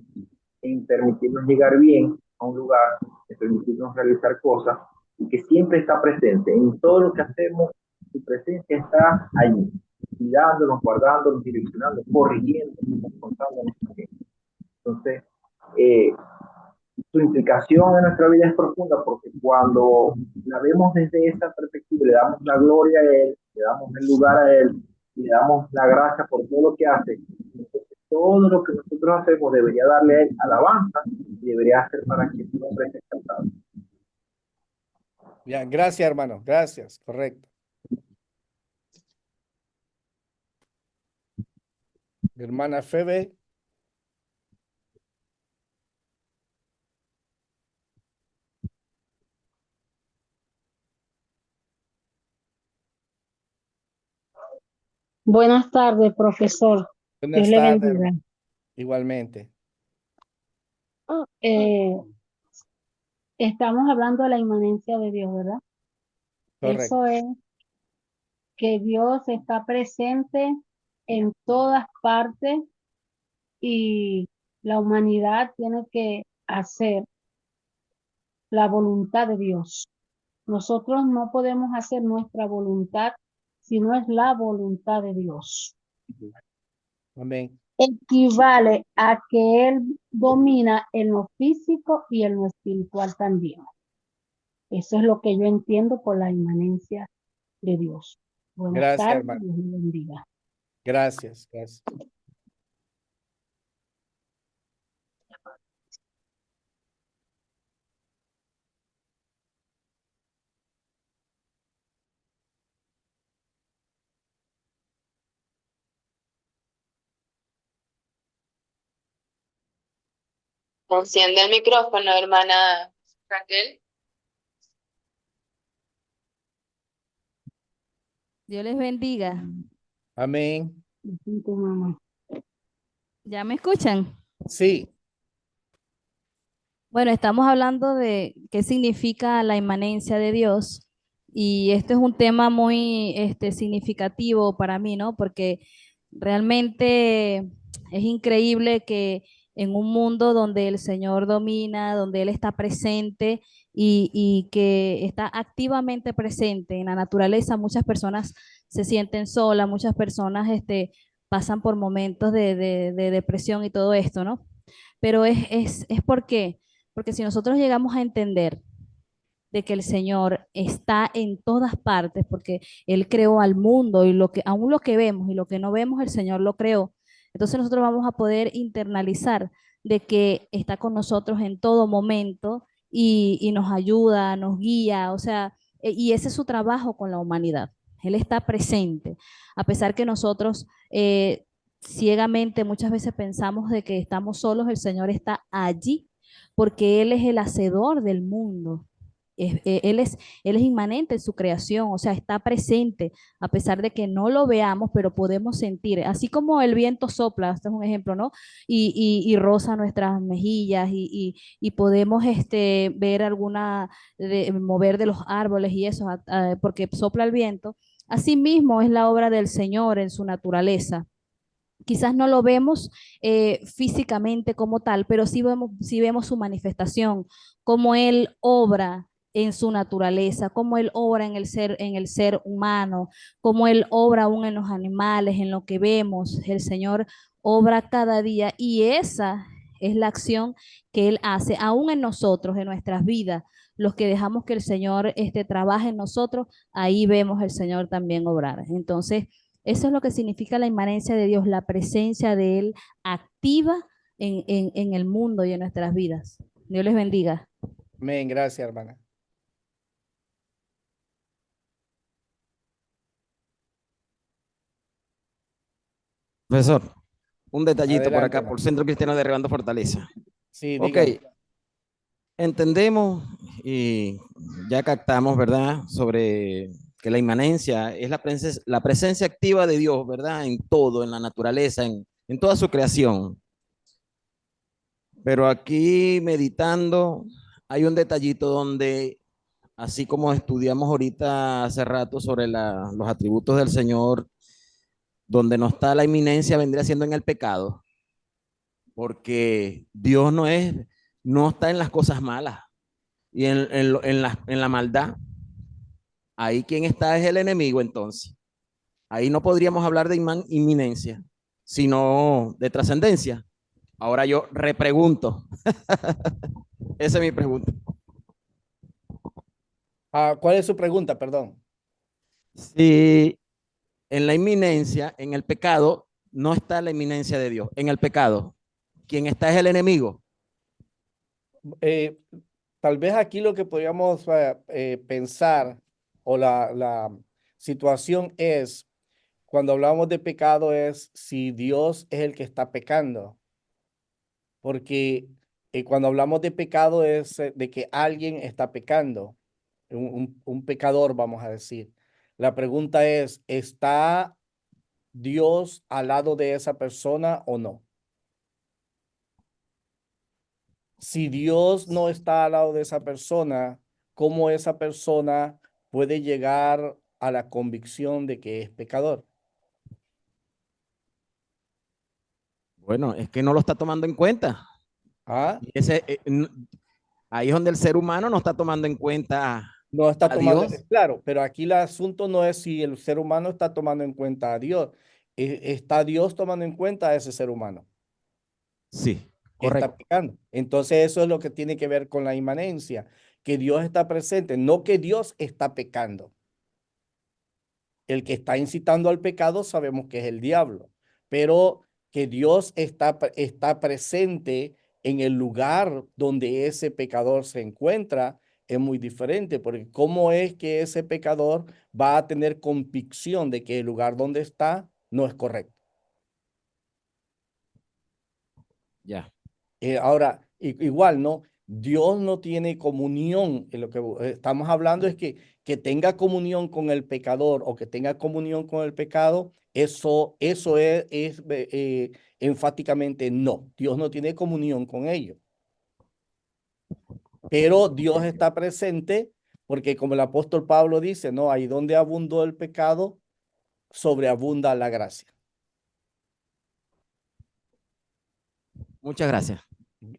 en permitirnos llegar bien a un lugar, en permitirnos realizar cosas, y que siempre está presente en todo lo que hacemos. Su presencia está allí, cuidándonos, guardándonos, direccionando, corrigiéndonos, confrontándonos también. Entonces, su implicación en nuestra vida es profunda, porque cuando la vemos desde esa perspectiva, le damos la gloria a Él, le damos el lugar a Él, le damos la gracia por todo lo que hace. Entonces, todo lo que nosotros hacemos debería darle a Él alabanza y debería ser para que su nombre sea exaltado. Bien, gracias, hermano. Gracias. Correcto. Hermana Febe. Buenas tardes, profesor. Dios Buenas le tardes, bendiga. igualmente. Estamos hablando de la inmanencia de Dios, ¿verdad? Correcto. Eso es que Dios está presente en todas partes y la humanidad tiene que hacer la voluntad de Dios. Nosotros no podemos hacer nuestra voluntad si no es la voluntad de Dios. Amén. Equivale a que Él domina en lo físico y en lo espiritual también. Eso es lo que yo entiendo por la inmanencia de Dios. Buenas Gracias, tardes, hermano. Dios le bendiga. Gracias, gracias. Enciende el micrófono, hermana Raquel. Dios les bendiga. Amén. Tu mamá. ¿Ya me escuchan? Sí, Bueno, estamos hablando de qué significa la inmanencia de Dios y esto es un tema muy significativo para mí, ¿no? Porque realmente es increíble que en un mundo donde el Señor domina, donde Él está presente y que está activamente presente en la naturaleza, muchas personas se sienten solas, muchas personas pasan por momentos de depresión y todo esto, ¿no? Pero es porque si nosotros llegamos a entender de que el Señor está en todas partes, porque Él creó al mundo y aún lo que vemos y lo que no vemos, el Señor lo creó. Entonces nosotros vamos a poder internalizar de que está con nosotros en todo momento y nos ayuda, nos guía, o sea, y ese es su trabajo con la humanidad. Él está presente, a pesar que nosotros ciegamente muchas veces pensamos de que estamos solos, el Señor está allí porque Él es el hacedor del mundo. Él es inmanente en su creación, o sea, está presente, a pesar de que no lo veamos, pero podemos sentir, así como el viento sopla, este es un ejemplo, ¿no? Y roza nuestras mejillas y podemos ver mover de los árboles y eso, porque sopla el viento. Asimismo es la obra del Señor en su naturaleza. Quizás no lo vemos físicamente como tal, pero sí vemos su manifestación, cómo Él obra en su naturaleza, cómo Él obra en el ser humano, cómo Él obra aún en los animales, en lo que vemos. El Señor obra cada día y esa es la acción que Él hace, aún en nosotros, en nuestras vidas. Los que dejamos que el Señor trabaje en nosotros, ahí vemos el Señor también obrar. Entonces, eso es lo que significa la inmanencia de Dios, la presencia de Él activa en el mundo y en nuestras vidas. Dios les bendiga. amén. Gracias, hermana. Profesor, un detallito por Adelante, acá, por hermano. Centro Cristiano de Regando Fortaleza. Sí, Ok, dígame. entendemos y ya captamos, ¿verdad? Sobre que la inmanencia es la presencia activa de Dios, ¿verdad? En todo, en la naturaleza, en toda su creación. Pero aquí meditando, hay un detallito donde, así como estudiamos ahorita hace rato sobre los atributos del Señor, donde no está la inminencia, vendría siendo en el pecado, porque Dios no está en las cosas malas y en la maldad. Ahí quien está es el enemigo, entonces. Ahí no podríamos hablar de inminencia, sino de trascendencia. Ahora yo repregunto. Esa es mi pregunta. ¿Cuál es su pregunta? Perdón. Si en la inminencia, en el pecado, no está la inminencia de Dios. En el pecado, quien está es el enemigo. Eh, Tal vez aquí lo que podríamos pensar o la situación es, cuando hablamos de pecado, es si Dios es el que está pecando. Porque cuando hablamos de pecado es de que alguien está pecando, un pecador, vamos a decir. La pregunta es, ¿está Dios al lado de esa persona o no? Si Dios no está al lado de esa persona, ¿cómo esa persona puede llegar a la convicción de que es pecador? Bueno, es que no lo está tomando en cuenta. ¿Ah? Ahí es donde el ser humano no está tomando en cuenta No está a tomando, Dios. claro, pero aquí el asunto no es si el ser humano está tomando en cuenta a Dios. Está Dios tomando en cuenta a ese ser humano Sí, que está correcto. pecando. Entonces eso es lo que tiene que ver con la inmanencia, que Dios está presente, no que Dios está pecando. El que está incitando al pecado sabemos que es el diablo, pero que Dios está presente en el lugar donde ese pecador se encuentra es muy diferente, porque ¿cómo es que ese pecador va a tener convicción de que el lugar donde está no es correcto? Ya. Ahora, igual, ¿no? Dios no tiene comunión. En lo que estamos hablando es que tenga comunión con el pecador o que tenga comunión con el pecado. Eso es enfáticamente no. Dios no tiene comunión con ellos. Pero Dios está presente porque como el apóstol Pablo dice, ¿no? Ahí donde abundó el pecado, sobreabunda la gracia. Muchas gracias.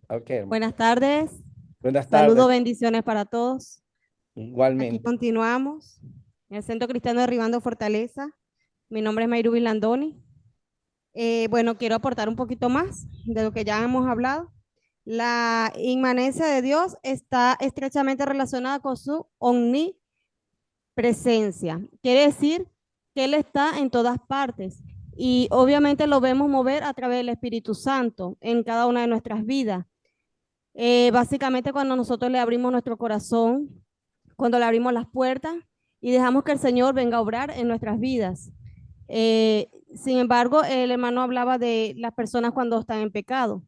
Ok, hermano. Buenas tardes. Buenas tardes. Saludos, bendiciones para todos. Aquí Igualmente. continuamos en el Centro Cristiano Derribando Fortaleza. Mi nombre es Mayrubi Landoni. Bueno, quiero aportar un poquito más de lo que ya hemos hablado. La inmanencia de Dios está estrechamente relacionada con su omnipresencia. Quiere decir que Él está en todas partes y obviamente lo vemos mover a través del Espíritu Santo en cada una de nuestras vidas. Básicamente cuando nosotros le abrimos nuestro corazón, cuando le abrimos las puertas y dejamos que el Señor venga a obrar en nuestras vidas. Sin embargo, el hermano hablaba de las personas cuando están en pecado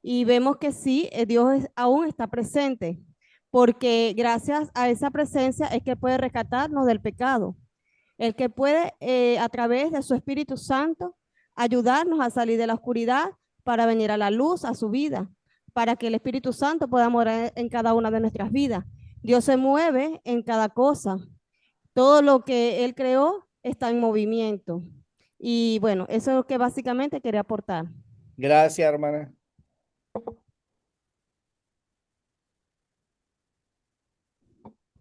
y vemos que sí, Dios aún está presente, porque gracias a esa presencia es que puede rescatarnos del pecado, el que puede a través de su Espíritu Santo ayudarnos a salir de la oscuridad para venir a la luz, a su vida, para que el Espíritu Santo pueda morar en cada una de nuestras vidas. Dios se mueve en cada cosa. Todo lo que Él creó está en movimiento. Y bueno, eso es lo que básicamente quería aportar. Gracias, hermana.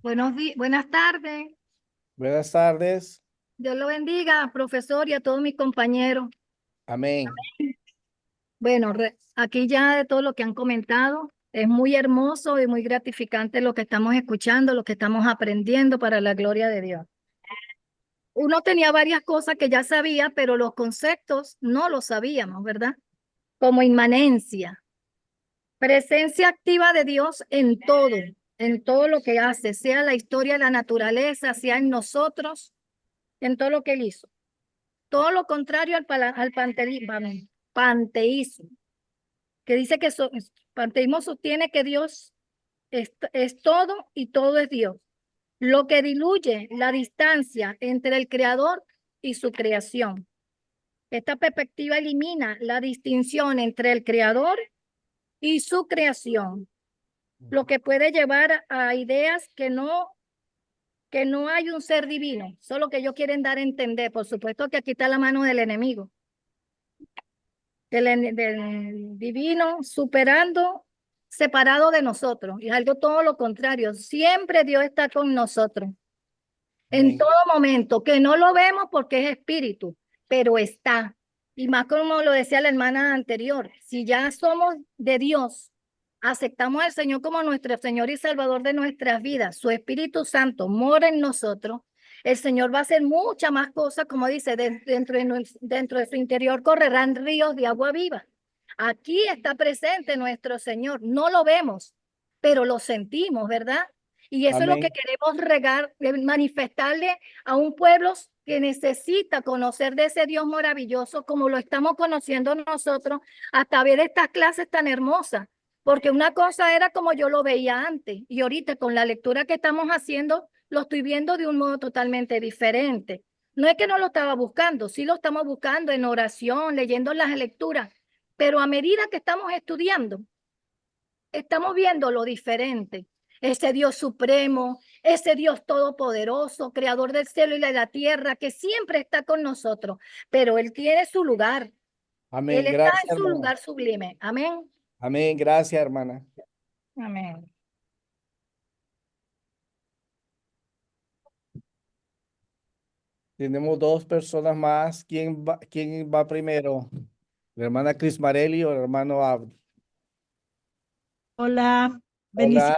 Buenas tardes. Buenas tardes. Dios lo bendiga, profesor, y a todos mis compañeros. Amén. Bueno, aquí ya de todo lo que han comentado, es muy hermoso y muy gratificante lo que estamos escuchando, lo que estamos aprendiendo para la gloria de Dios. Uno tenía varias cosas que ya sabía, pero los conceptos no los sabíamos, ¿verdad? Como inmanencia, presencia activa de Dios en todo lo que hace, sea la historia de la naturaleza, sea en nosotros, en todo lo que Él hizo. Todo lo contrario al panteísmo, que dice que panteísmo sostiene que Dios es todo y todo es Dios, lo que diluye la distancia entre el creador y su creación. Esta perspectiva elimina la distinción entre el creador y su creación, lo que puede llevar a ideas que no hay un ser divino, solo que ellos quieren dar a entender. Por supuesto que aquí está la mano del enemigo, del divino superando, separado de nosotros. Y es algo todo lo contrario. Siempre Dios está con nosotros. En Amén. todo momento, que no lo vemos porque es espíritu, pero está. Y más como lo decía la hermana anterior, si ya somos de Dios, aceptamos al Señor como nuestro Señor y Salvador de nuestras vidas, su Espíritu Santo mora en nosotros, el Señor va a hacer muchas más cosas, como dice, dentro de su interior correrán ríos de agua viva. Aquí está presente nuestro Señor, no lo vemos, pero lo sentimos, ¿verdad? Y eso es lo que Amén. queremos manifestarle a un pueblo que necesita conocer de ese Dios maravilloso como lo estamos conociendo nosotros a través de estas clases tan hermosas. Porque una cosa era como yo lo veía antes y ahorita con la lectura que estamos haciendo lo estoy viendo de un modo totalmente diferente. No es que no lo estaba buscando, sí lo estamos buscando en oración, leyendo las lecturas, pero a medida que estamos estudiando, estamos viendo lo diferente. Ese Dios supremo, ese Dios todopoderoso, creador del cielo y de la tierra, que siempre está con nosotros, pero Él tiene su lugar. Él Amén. está Gracias, en su hermana. lugar sublime. Amén. Amén. Gracias, hermana. Amén. Tenemos dos personas más. ¿Quién va primero? ¿La hermana Cris Marelli o el hermano Abd? Hola, Hola, bendiciones.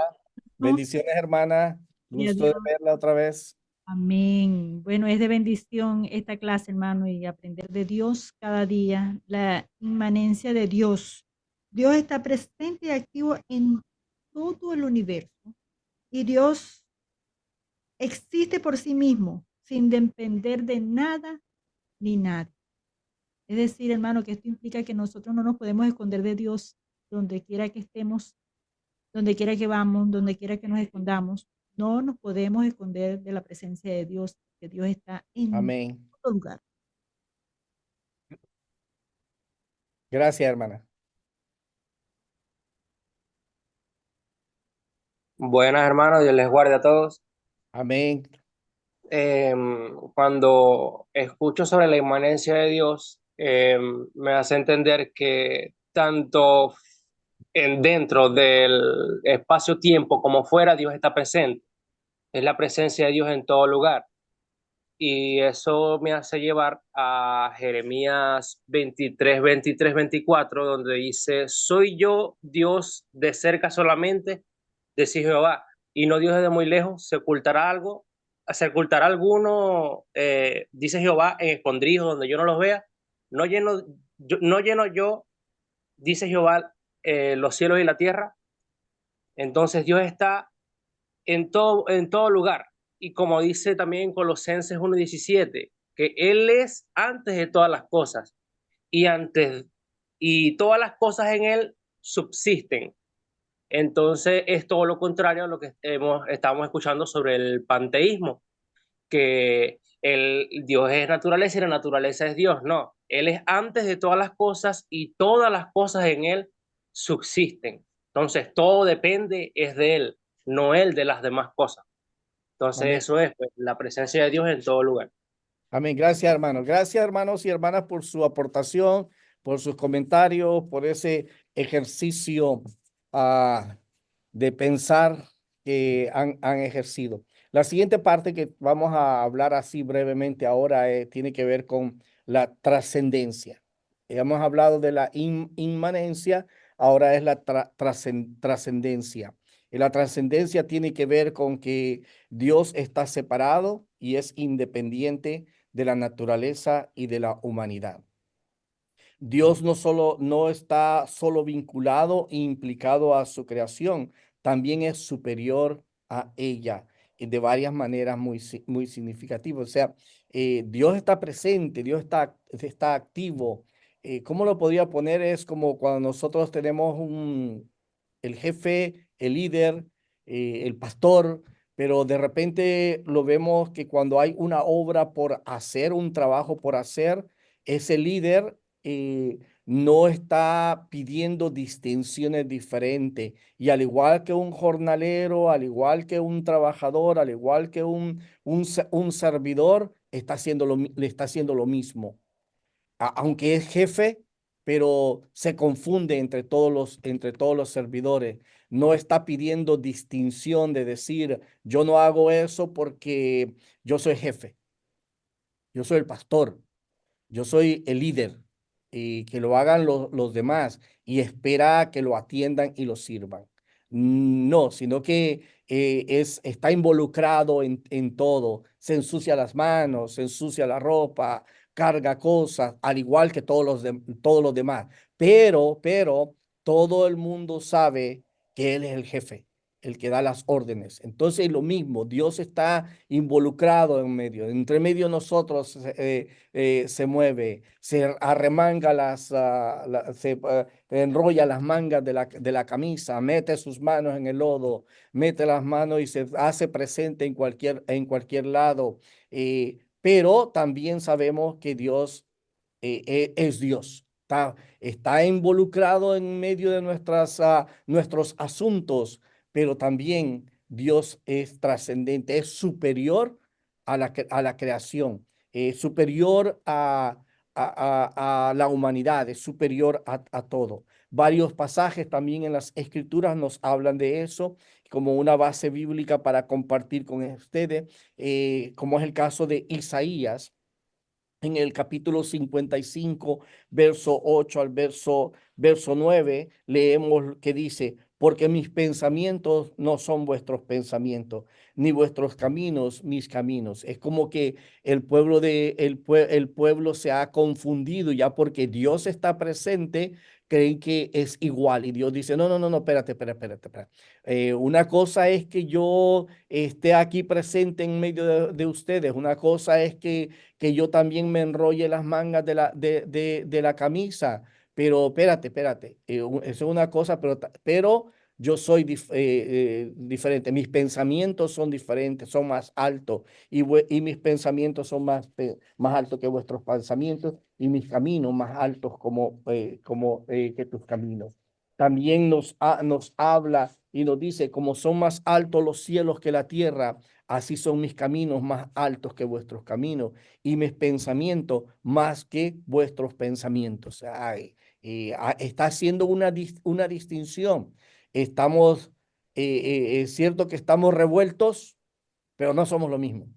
bendiciones, hermana. Gloria a Gusto de Dios. verla otra vez. Amén. Bueno, es de bendición esta clase, hermano, y aprender de Dios cada día, la inmanencia de Dios. Dios está presente y activo en todo el universo. Y Dios existe por sí mismo, sin depender de nada ni nadie. Es decir, hermano, que esto implica que nosotros no nos podemos esconder de Dios donde quiera que estemos, donde quiera que vamos, donde quiera que nos escondamos. No nos podemos esconder de la presencia de Dios, que Dios está en Amén. todo lugar. Gracias, hermana. Buenas, hermanos, Dios les guarde a todos. Amén. Cuando escucho sobre la inmanencia de Dios, me hace entender que tanto dentro del espacio-tiempo como fuera, Dios está presente. Es la presencia de Dios en todo lugar. Y eso me hace llevar a Jeremías 23, donde dice: soy yo Dios de cerca solamente, decía Jehová, y no Dios desde muy lejos. Se ocultará alguno, dice Jehová, en escondrijos donde yo no los vea. No lleno yo, dice Jehová, los cielos y la tierra. Entonces Dios está en todo lugar. Y como dice también Colosenses 1:17, que Él es antes de todas las cosas y todas las cosas en Él subsisten. Entonces es todo lo contrario a lo que estamos escuchando sobre el panteísmo, que Dios es naturaleza y la naturaleza es Dios. No, Él es antes de todas las cosas y todas las cosas en Él subsisten. Entonces todo depende, es de Él, no Él de las demás cosas. Entonces Amén. eso es pues, la presencia de Dios en todo lugar. Amén. Gracias, hermanos. Gracias, hermanos y hermanas, por su aportación, por sus comentarios, por ese ejercicio de pensar que han ejercido. La siguiente parte que vamos a hablar así brevemente ahora tiene que ver con la trascendencia. Hemos hablado de la inmanencia, ahora es la trascendencia. Y la trascendencia tiene que ver con que Dios está separado y es independiente de la naturaleza y de la humanidad. Dios no está solo vinculado e implicado a su creación, también es superior a ella de varias maneras muy significativas. O sea, Dios está presente, Dios está activo. ¿Cómo lo podría poner? Es como cuando nosotros tenemos el jefe, el líder, el pastor, pero de repente lo vemos que cuando hay una obra por hacer, un trabajo por hacer, ese líder no está pidiendo distinciones diferentes. Y al igual que un jornalero, al igual que un trabajador, al igual que un servidor, le está haciendo lo mismo. Aunque es jefe, pero se confunde entre todos los servidores. No está pidiendo distinción de decir, yo no hago eso porque yo soy jefe, yo soy el pastor, yo soy el líder, y que lo hagan los demás y espera que lo atiendan y lo sirvan. No, sino que está involucrado en todo. Se ensucia las manos, se ensucia la ropa, carga cosas, al igual que todos los demás. Pero todo el mundo sabe que él es el jefe, el que da las órdenes. Entonces, lo mismo, Dios está involucrado en medio. Entre medio de nosotros se mueve, se arremanga enrolla las mangas de la camisa, mete sus manos en el lodo, mete las manos y se hace presente en cualquier lado. Pero también sabemos que Dios es Dios. Está involucrado en medio de nuestros asuntos, pero también Dios es trascendente, es superior a la creación, superior a la humanidad, es superior a todo. Varios pasajes también en las Escrituras nos hablan de eso como una base bíblica para compartir con ustedes, como es el caso de Isaías. En el capítulo 55, verso 8 al verso 9, leemos que dice, porque mis pensamientos no son vuestros pensamientos, ni vuestros caminos mis caminos. Es como que el pueblo se ha confundido ya porque Dios está presente, creen que es igual. Y Dios dice, no, espérate. Una cosa es que yo esté aquí presente en medio de ustedes. Una cosa es que yo también me enrolle las mangas de la camisa. Pero espérate, eso es una cosa, pero yo soy diferente. Mis pensamientos son diferentes, son más altos y mis pensamientos son más altos que vuestros pensamientos y mis caminos más altos que tus caminos. También nos habla y nos dice, como son más altos los cielos que la tierra, así son mis caminos más altos que vuestros caminos y mis pensamientos más que vuestros pensamientos. Está haciendo una distinción. Es cierto que estamos revueltos, pero no somos lo mismo.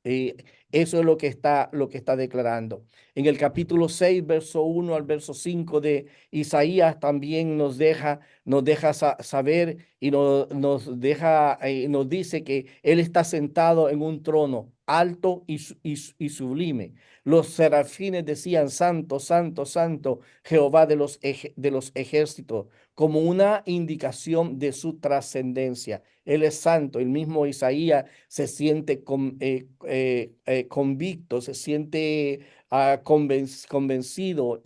Eso es lo que está declarando. En el capítulo 6, verso 1 al verso 5 de Isaías también nos deja saber y nos dice que Él está sentado en un trono alto y sublime. Los serafines decían, Santo, Santo, Santo, Jehová de los ejércitos, como una indicación de su trascendencia. Él es santo. El mismo Isaías se siente convicto, se siente convencido,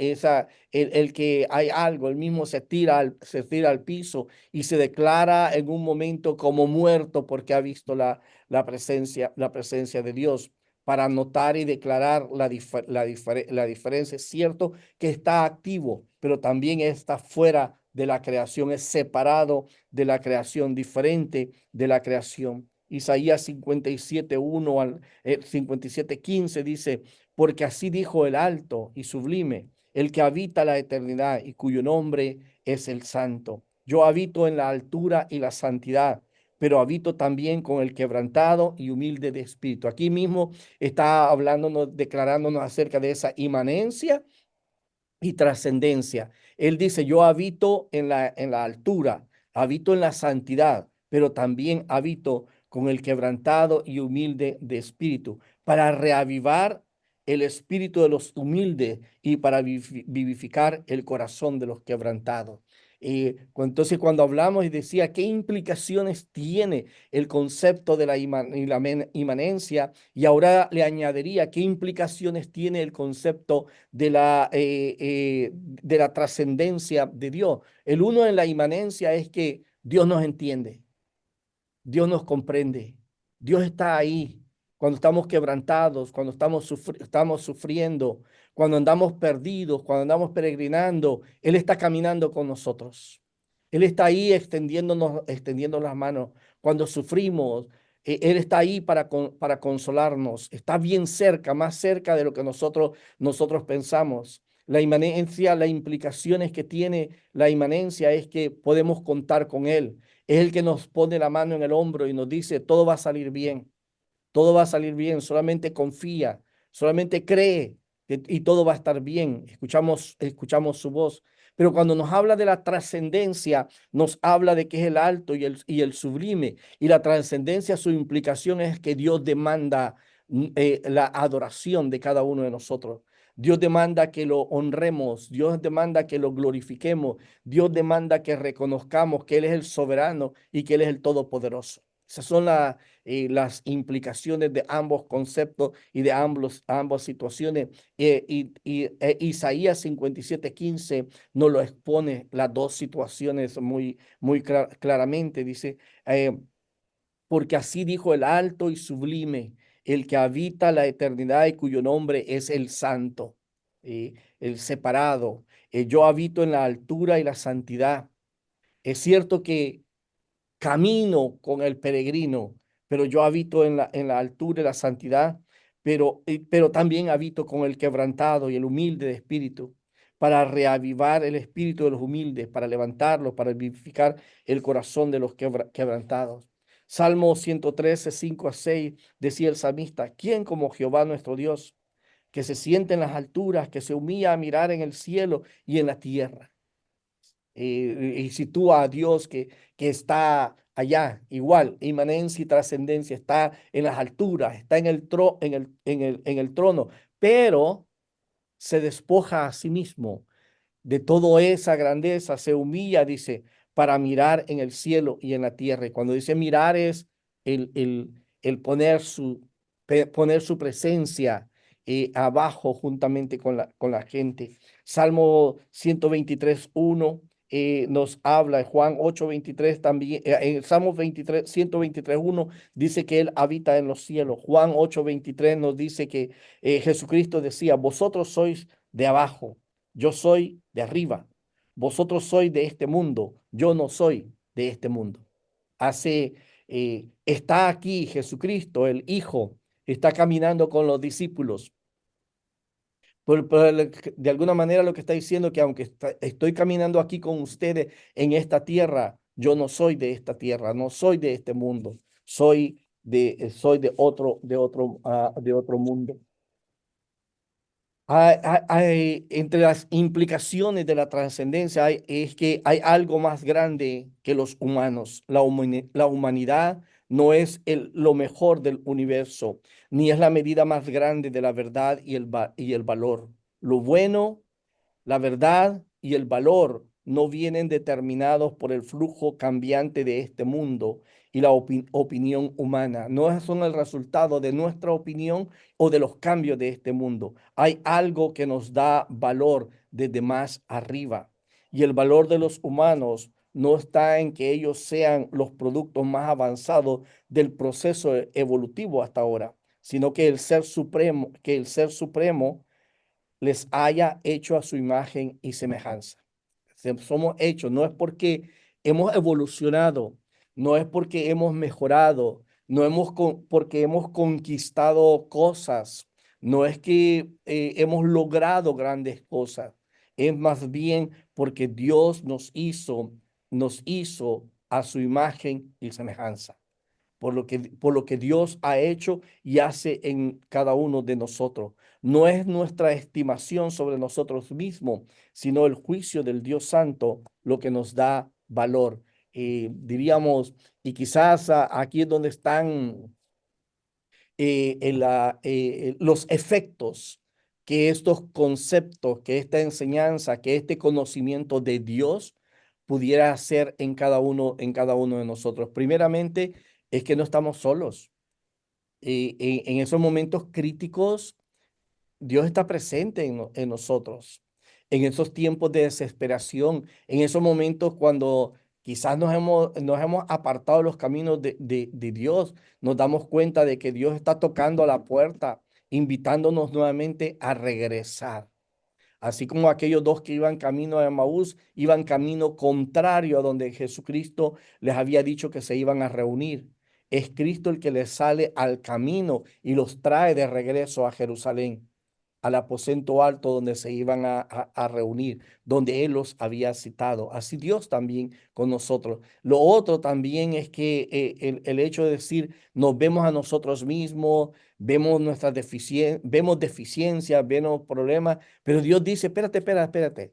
el que hay algo, él mismo se tira al piso y se declara en un momento como muerto porque ha visto la presencia de Dios. Para notar y declarar la diferencia. Es cierto que está activo, pero también está fuera de la creación, es separado de la creación, diferente de la creación. Isaías 57:1 al 57:15 dice, porque así dijo el alto y sublime, el que habita la eternidad y cuyo nombre es el Santo. Yo habito en la altura y la santidad, pero habito también con el quebrantado y humilde de espíritu. Aquí mismo está hablándonos, declarándonos acerca de esa inmanencia y trascendencia. Él dice, yo habito en la altura, habito en la santidad, pero también habito con el quebrantado y humilde de espíritu, para reavivar el espíritu de los humildes y para vivificar el corazón de los quebrantados. Entonces, cuando hablamos y decía, ¿qué implicaciones tiene el concepto de la inmanencia? Y ahora le añadiría, ¿qué implicaciones tiene el concepto de la trascendencia de Dios? El uno en la inmanencia es que Dios nos entiende, Dios nos comprende, Dios está ahí cuando estamos quebrantados, cuando estamos sufriendo, cuando andamos perdidos, cuando andamos peregrinando, Él está caminando con nosotros. Él está ahí extendiendo las manos. Cuando sufrimos, Él está ahí para consolarnos. Está bien cerca, más cerca de lo que nosotros pensamos. La inmanencia, las implicaciones que tiene la inmanencia es que podemos contar con Él. Es el que nos pone la mano en el hombro y nos dice, todo va a salir bien. Todo va a salir bien, solamente confía, solamente cree y todo va a estar bien. Escuchamos su voz. Pero cuando nos habla de la trascendencia, nos habla de que es el alto y el sublime. Y la trascendencia, su implicación es que Dios demanda la adoración de cada uno de nosotros. Dios demanda que lo honremos, Dios demanda que lo glorifiquemos, Dios demanda que reconozcamos que Él es el soberano y que Él es el todopoderoso. Esas son las implicaciones de ambos conceptos y de ambas situaciones. Isaías 57:15 nos lo expone las dos situaciones muy claramente. Dice, porque así dijo el alto y sublime, el que habita la eternidad y cuyo nombre es el Santo, el separado. Yo habito en la altura y la santidad. Es cierto que camino con el peregrino, pero yo habito en la altura y la santidad, pero también habito con el quebrantado y el humilde de espíritu, para reavivar el espíritu de los humildes, para levantarlos, para vivificar el corazón de los quebrantados. Salmo 113, 5-6, decía el salmista, ¿quién como Jehová nuestro Dios, que se siente en las alturas, que se humilla a mirar en el cielo y en la tierra? Y sitúa a Dios que está allá, igual, inmanencia y trascendencia, está en las alturas, está en el trono, pero se despoja a sí mismo de toda esa grandeza, se humilla, dice, para mirar en el cielo y en la tierra. Y cuando dice mirar es el poner su presencia abajo juntamente con la gente. Salmo 123:1 nos habla, Juan 8:23 también, en Salmo 123:1 dice que Él habita en los cielos. Juan 8:23 nos dice que Jesucristo decía, vosotros sois de abajo, yo soy de arriba. Vosotros sois de este mundo, yo no soy de este mundo. Está aquí Jesucristo, el Hijo, está caminando con los discípulos. De alguna manera lo que está diciendo que aunque estoy caminando aquí con ustedes en esta tierra, yo no soy de esta tierra, no soy de este mundo, soy de otro mundo. Entre las implicaciones de la trascendencia es que hay algo más grande que los humanos. La humanidad no es lo mejor del universo, ni es la medida más grande de la verdad y el valor. Lo bueno, la verdad y el valor no vienen determinados por el flujo cambiante de este mundo y la opinión humana. No son el resultado de nuestra opinión o de los cambios de este mundo. Hay algo que nos da valor desde más arriba. Y el valor de los humanos no está en que ellos sean los productos más avanzados del proceso evolutivo hasta ahora, sino que el ser supremo les haya hecho a su imagen y semejanza. Somos hechos, no es porque hemos evolucionado, no es porque hemos mejorado, porque hemos conquistado cosas, no es que hemos logrado grandes cosas, es más bien porque Dios nos hizo a su imagen y semejanza. Por lo que Dios ha hecho y hace en cada uno de nosotros. No es nuestra estimación sobre nosotros mismos, sino el juicio del Dios Santo lo que nos da valor. Diríamos, y quizás aquí es donde están los efectos que estos conceptos, que esta enseñanza, que este conocimiento de Dios pudiera hacer en cada uno de nosotros. Primeramente, es que no estamos solos. En esos momentos críticos, Dios está presente en nosotros. En esos tiempos de desesperación, en esos momentos cuando Quizás nos hemos apartado de los caminos de Dios. Nos damos cuenta de que Dios está tocando a la puerta, invitándonos nuevamente a regresar. Así como aquellos dos que iban camino a Emaús, iban camino contrario a donde Jesucristo les había dicho que se iban a reunir. Es Cristo el que les sale al camino y los trae de regreso a Jerusalén, al aposento alto donde se iban a reunir, donde Él los había citado. Así Dios también con nosotros. Lo otro también es que el hecho de decir, nos vemos a nosotros mismos, vemos nuestras deficiencias, vemos problemas, pero Dios dice, espérate,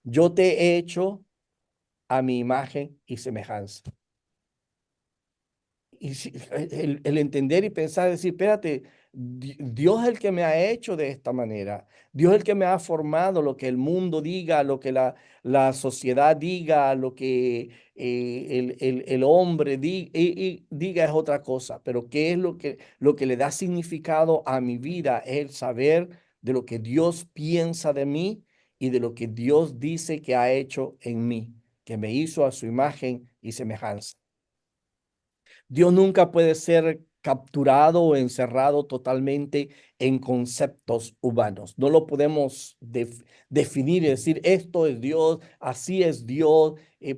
yo te he hecho a mi imagen y semejanza. Y el entender y pensar, decir, espérate, Dios es el que me ha hecho de esta manera. Dios es el que me ha formado. Lo que el mundo diga, lo que la sociedad diga, lo que el hombre diga es otra cosa. Pero ¿qué es lo que le da significado a mi vida? Es el saber de lo que Dios piensa de mí y de lo que Dios dice que ha hecho en mí, que me hizo a su imagen y semejanza. Dios nunca puede ser capturado o encerrado totalmente en conceptos humanos. No lo podemos definir y decir, esto es Dios, así es Dios.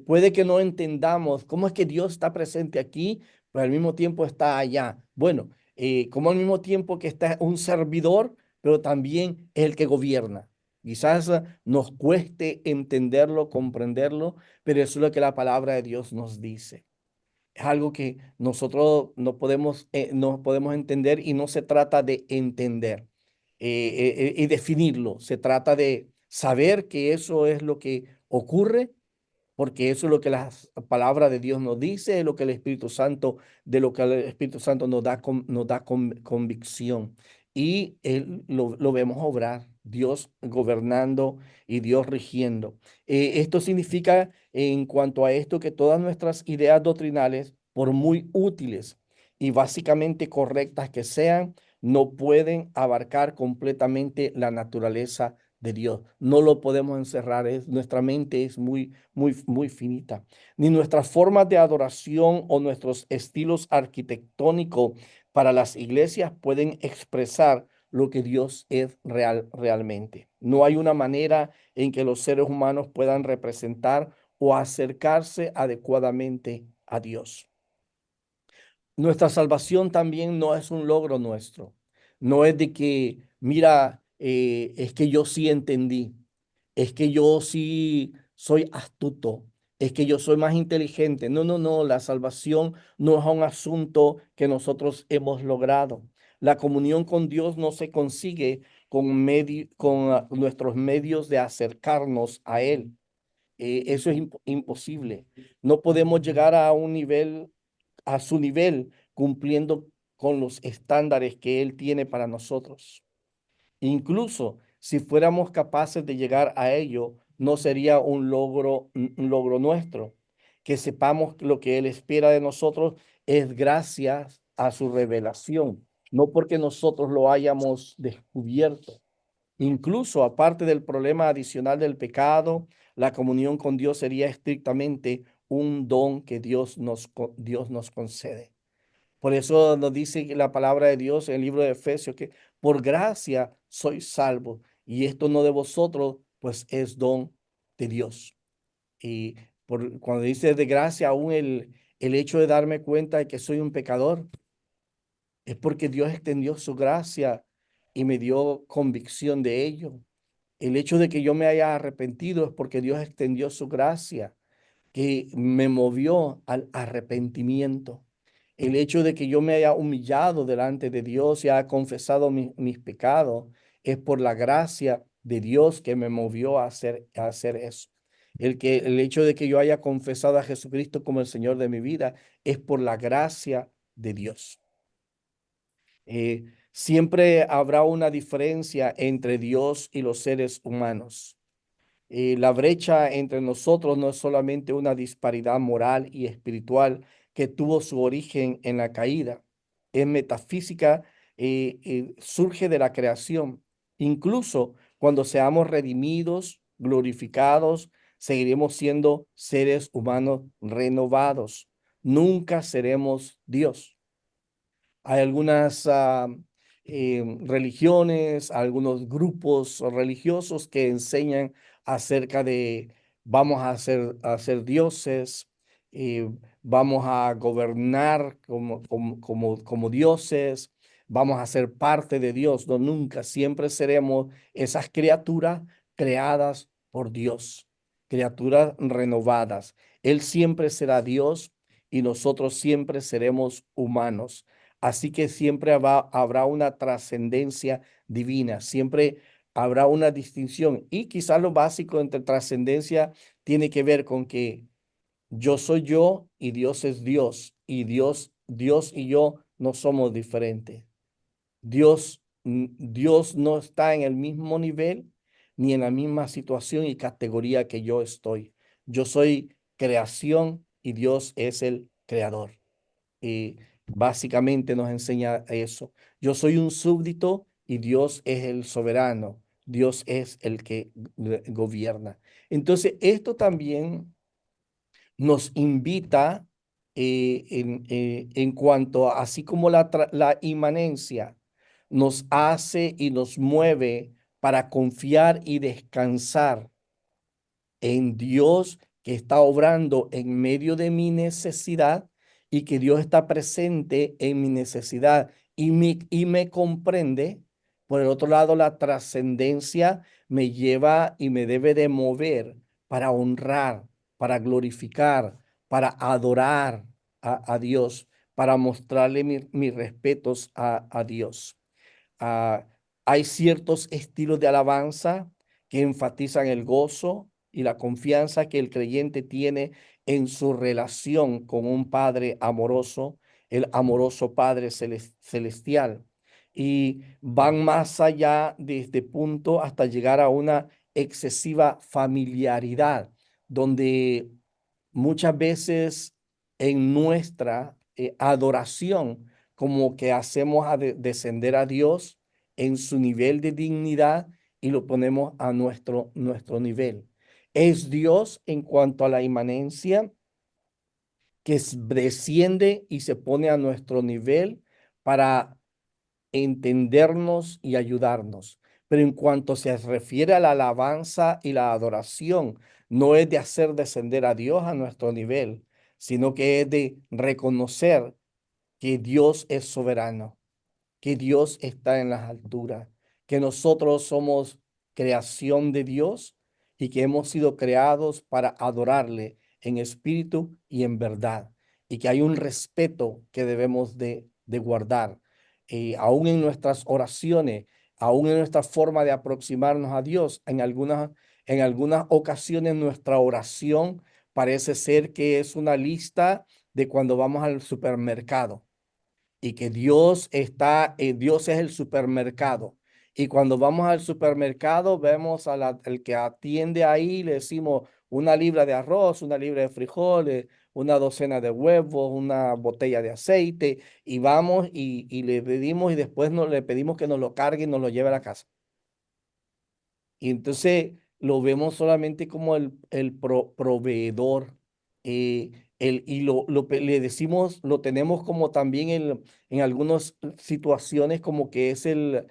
Puede que no entendamos cómo es que Dios está presente aquí, pero al mismo tiempo está allá. Bueno, como al mismo tiempo que está un servidor, pero también es el que gobierna. Quizás nos cueste entenderlo, comprenderlo, pero eso es lo que la palabra de Dios nos dice. Es algo que nosotros no podemos entender y no se trata de entender y definirlo. Se trata de saber que eso es lo que ocurre, porque eso es lo que la palabra de Dios nos dice, es lo que el Espíritu Santo, de lo que el Espíritu Santo nos da convicción. Y lo vemos obrar, Dios gobernando y Dios rigiendo. Esto significa, en cuanto a esto, que todas nuestras ideas doctrinales, por muy útiles y básicamente correctas que sean, no pueden abarcar completamente la naturaleza de Dios. No lo podemos encerrar, nuestra mente es muy finita. Ni nuestras formas de adoración o nuestros estilos arquitectónicos para las iglesias pueden expresar lo que Dios es realmente. No hay una manera en que los seres humanos puedan representar o acercarse adecuadamente a Dios. Nuestra salvación también no es un logro nuestro. No es de que, mira, es que yo sí entendí, es que yo sí soy astuto, es que yo soy más inteligente. No, la salvación no es un asunto que nosotros hemos logrado. La comunión con Dios no se consigue con nuestros medios de acercarnos a Él. Eso es imposible. No podemos llegar a su nivel, cumpliendo con los estándares que Él tiene para nosotros. Incluso si fuéramos capaces de llegar a ello, no sería un logro nuestro. Que sepamos lo que Él espera de nosotros es gracias a su revelación, no porque nosotros lo hayamos descubierto. Incluso aparte del problema adicional del pecado, la comunión con Dios sería estrictamente un don que Dios nos concede. Por eso nos dice la palabra de Dios en el libro de Efesios que por gracia sois salvos y esto no de vosotros, pues es don de Dios. Y cuando dice de gracia, aún el hecho de darme cuenta de que soy un pecador, es porque Dios extendió su gracia y me dio convicción de ello. El hecho de que yo me haya arrepentido es porque Dios extendió su gracia, que me movió al arrepentimiento. El hecho de que yo me haya humillado delante de Dios y haya confesado mis pecados es por la gracia de Dios que me movió a hacer eso. El hecho de que yo haya confesado a Jesucristo como el Señor de mi vida es por la gracia de Dios. Siempre habrá una diferencia entre Dios y los seres humanos. La brecha entre nosotros no es solamente una disparidad moral y espiritual que tuvo su origen en la caída. Es metafísica, surge de la creación. Incluso cuando seamos redimidos, glorificados, seguiremos siendo seres humanos renovados. Nunca seremos Dios. Hay algunas religiones, algunos grupos religiosos que enseñan acerca de vamos a ser dioses, vamos a gobernar como dioses, vamos a ser parte de Dios. No, nunca, siempre seremos esas criaturas creadas por Dios, criaturas renovadas. Él siempre será Dios y nosotros siempre seremos humanos. Así que siempre habrá una trascendencia divina, siempre habrá una distinción. Y quizás lo básico entre trascendencia tiene que ver con que yo soy yo y Dios es Dios. Y Dios y yo no somos diferentes. Dios no está en el mismo nivel ni en la misma situación y categoría que yo estoy. Yo soy creación y Dios es el creador. Y básicamente nos enseña eso. Yo soy un súbdito y Dios es el soberano. Dios es el que gobierna. Entonces, esto también nos invita en cuanto a, así como la inmanencia nos hace y nos mueve para confiar y descansar en Dios que está obrando en medio de mi necesidad y que Dios está presente en mi necesidad y me comprende. Por el otro lado, la trascendencia me lleva y me debe de mover para honrar, para glorificar, para adorar a Dios, para mostrarle mis respetos a Dios. Ah, hay ciertos estilos de alabanza que enfatizan el gozo y la confianza que el creyente tiene en su relación con un Padre amoroso, el amoroso Padre celestial. Y van más allá de este punto hasta llegar a una excesiva familiaridad, donde muchas veces en nuestra adoración, como que hacemos descender a Dios en su nivel de dignidad y lo ponemos a nuestro nivel. Es Dios en cuanto a la inmanencia que desciende y se pone a nuestro nivel para entendernos y ayudarnos. Pero en cuanto se refiere a la alabanza y la adoración, no es de hacer descender a Dios a nuestro nivel, sino que es de reconocer que Dios es soberano, que Dios está en las alturas, que nosotros somos creación de Dios y que hemos sido creados para adorarle en espíritu y en verdad, y que hay un respeto que debemos de guardar, aún en nuestras oraciones, aún en nuestra forma de aproximarnos a Dios. En algunas ocasiones nuestra oración parece ser que es una lista de cuando vamos al supermercado y que Dios Dios es el supermercado. Y cuando vamos al supermercado, vemos al que atiende ahí, le decimos una libra de arroz, una libra de frijoles, una docena de huevos, una botella de aceite, y vamos y le pedimos y después le pedimos que nos lo cargue y nos lo lleve a la casa. Y entonces lo vemos solamente como el proveedor. Y le decimos, lo tenemos como también en algunas situaciones como que es el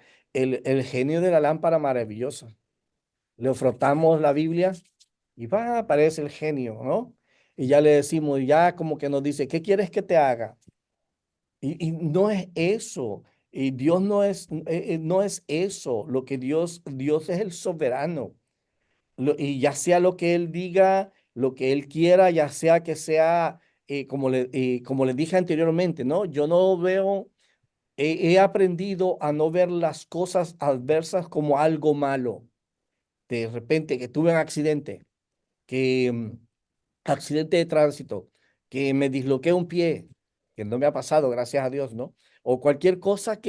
genio de la lámpara maravillosa. Le frotamos la Biblia y aparece el genio, ¿no? Y ya le decimos, ya como que nos dice, ¿qué quieres que te haga? Y no es eso. Y Dios no es eso. Lo que Dios es el soberano. Y ya sea lo que Él diga, lo que Él quiera, ya sea que sea, como le dije anteriormente, ¿no? Yo no veo, he aprendido a no ver las cosas adversas como algo malo. De repente que tuve un accidente, que accidente de tránsito, que me disloqué un pie, que no me ha pasado, gracias a Dios, ¿no? O cualquier cosa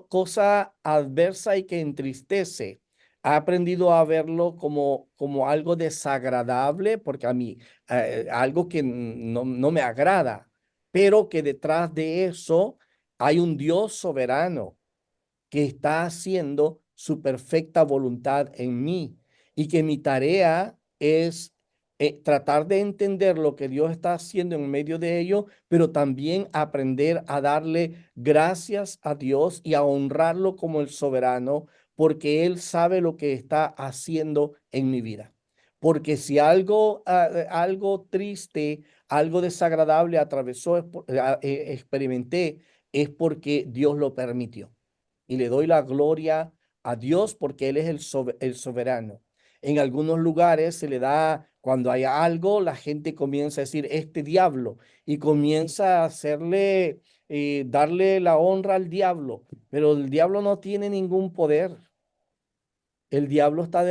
cosa adversa y que entristece. Ha aprendido a verlo como algo desagradable, porque a mí, algo que no me agrada, pero que detrás de eso hay un Dios soberano que está haciendo su perfecta voluntad en mí y que mi tarea es tratar de entender lo que Dios está haciendo en medio de ello, pero también aprender a darle gracias a Dios y a honrarlo como el soberano, porque Él sabe lo que está haciendo en mi vida. Porque si algo, algo triste, algo desagradable atravesó, experimenté, es porque Dios lo permitió. Y le doy la gloria a Dios porque Él es el soberano. En algunos lugares se le da, cuando hay algo, la gente comienza a decir, este diablo, y comienza a hacerle, darle la honra al diablo, pero el diablo no tiene ningún poder. El diablo está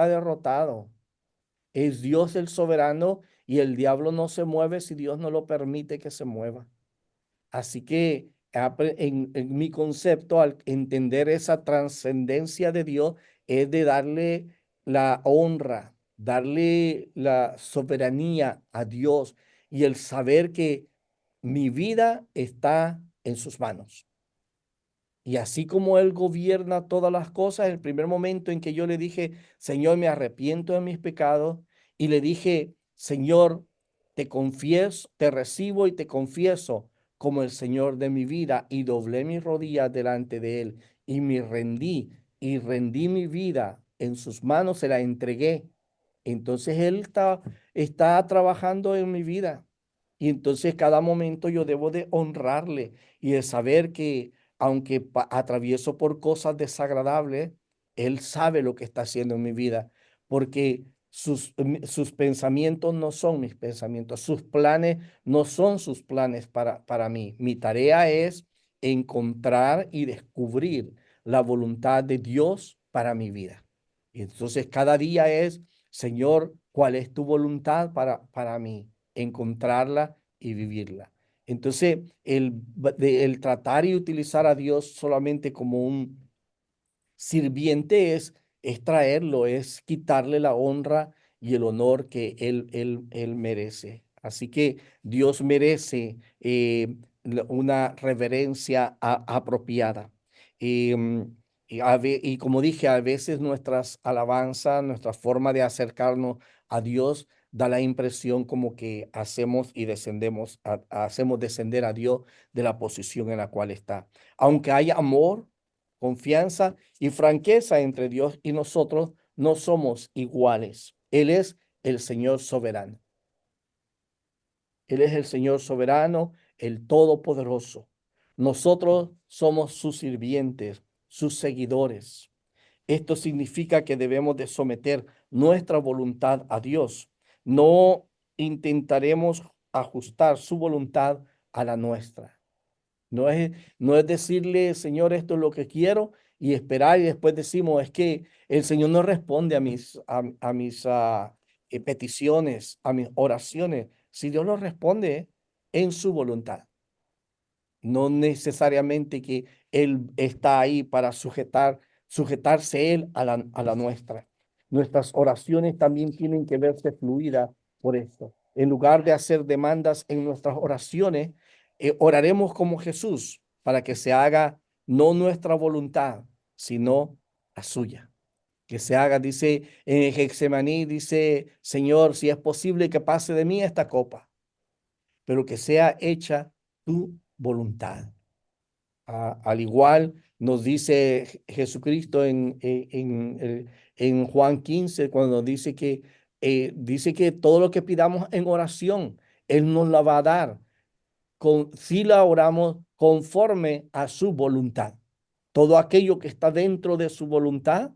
derrotado. Es Dios el soberano y el diablo no se mueve si Dios no lo permite que se mueva. Así que en mi concepto, al entender esa trascendencia de Dios, es de darle la honra, darle la soberanía a Dios y el saber que mi vida está en sus manos. Y así como Él gobierna todas las cosas, el primer momento en que yo le dije, Señor, me arrepiento de mis pecados, y le dije, Señor, te confieso, te recibo y te confieso como el Señor de mi vida, y doblé mis rodillas delante de Él, y me rendí, y rendí mi vida en sus manos, se la entregué. Entonces Él está trabajando en mi vida. Y entonces cada momento yo debo de honrarle y de saber que aunque atravieso por cosas desagradables, Él sabe lo que está haciendo en mi vida, porque sus pensamientos no son mis pensamientos, sus planes no son sus planes para mí. Mi tarea es encontrar y descubrir la voluntad de Dios para mi vida. Y entonces cada día es, Señor, ¿cuál es tu voluntad para mí? Encontrarla y vivirla. Entonces, el tratar y utilizar a Dios solamente como un sirviente es traerlo, es quitarle la honra y el honor que él merece. Así que Dios merece una reverencia apropiada. Y como dije, a veces nuestras alabanzas, nuestra forma de acercarnos a Dios da la impresión como que hacemos y descendemos, hacemos descender a Dios de la posición en la cual está. Aunque haya amor, confianza y franqueza entre Dios y nosotros, no somos iguales. Él es el Señor soberano. Él es el Señor soberano, el Todopoderoso. Nosotros somos sus sirvientes, sus seguidores. Esto significa que debemos de someter nuestra voluntad a Dios. No intentaremos ajustar su voluntad a la nuestra. No es decirle, Señor, esto es lo que quiero y esperar y después decimos, es que el Señor no responde a mis peticiones, a mis oraciones. Si Dios lo responde en su voluntad, no necesariamente que Él está ahí para sujetarse Él a la nuestra. Nuestras oraciones también tienen que verse fluidas por esto. En lugar de hacer demandas en nuestras oraciones, oraremos como Jesús para que se haga no nuestra voluntad, sino la suya. Que se haga, dice en Getsemaní, dice, Señor, si es posible que pase de mí esta copa, pero que sea hecha tu voluntad. Al igual nos dice Jesucristo en Juan 15, cuando dice que todo lo que pidamos en oración, Él nos la va a dar si la oramos conforme a su voluntad. Todo aquello que está dentro de su voluntad,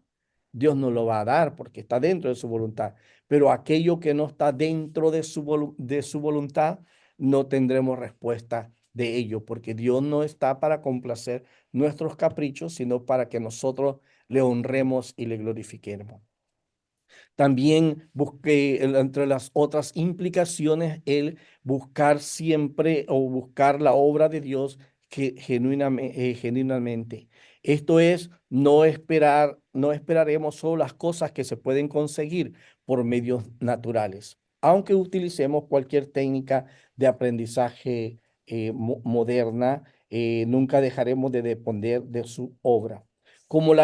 Dios nos lo va a dar porque está dentro de su voluntad. Pero aquello que no está dentro de su voluntad, no tendremos respuesta de ello, porque Dios no está para complacer nuestros caprichos, sino para que nosotros le honremos y le glorifiquemos. También busqué, entre las otras implicaciones, el buscar siempre o buscar la obra de Dios genuinamente. Esto es, no esperaremos solo las cosas que se pueden conseguir por medios naturales, aunque utilicemos cualquier técnica de aprendizaje moderna, nunca dejaremos de depender de su obra. Como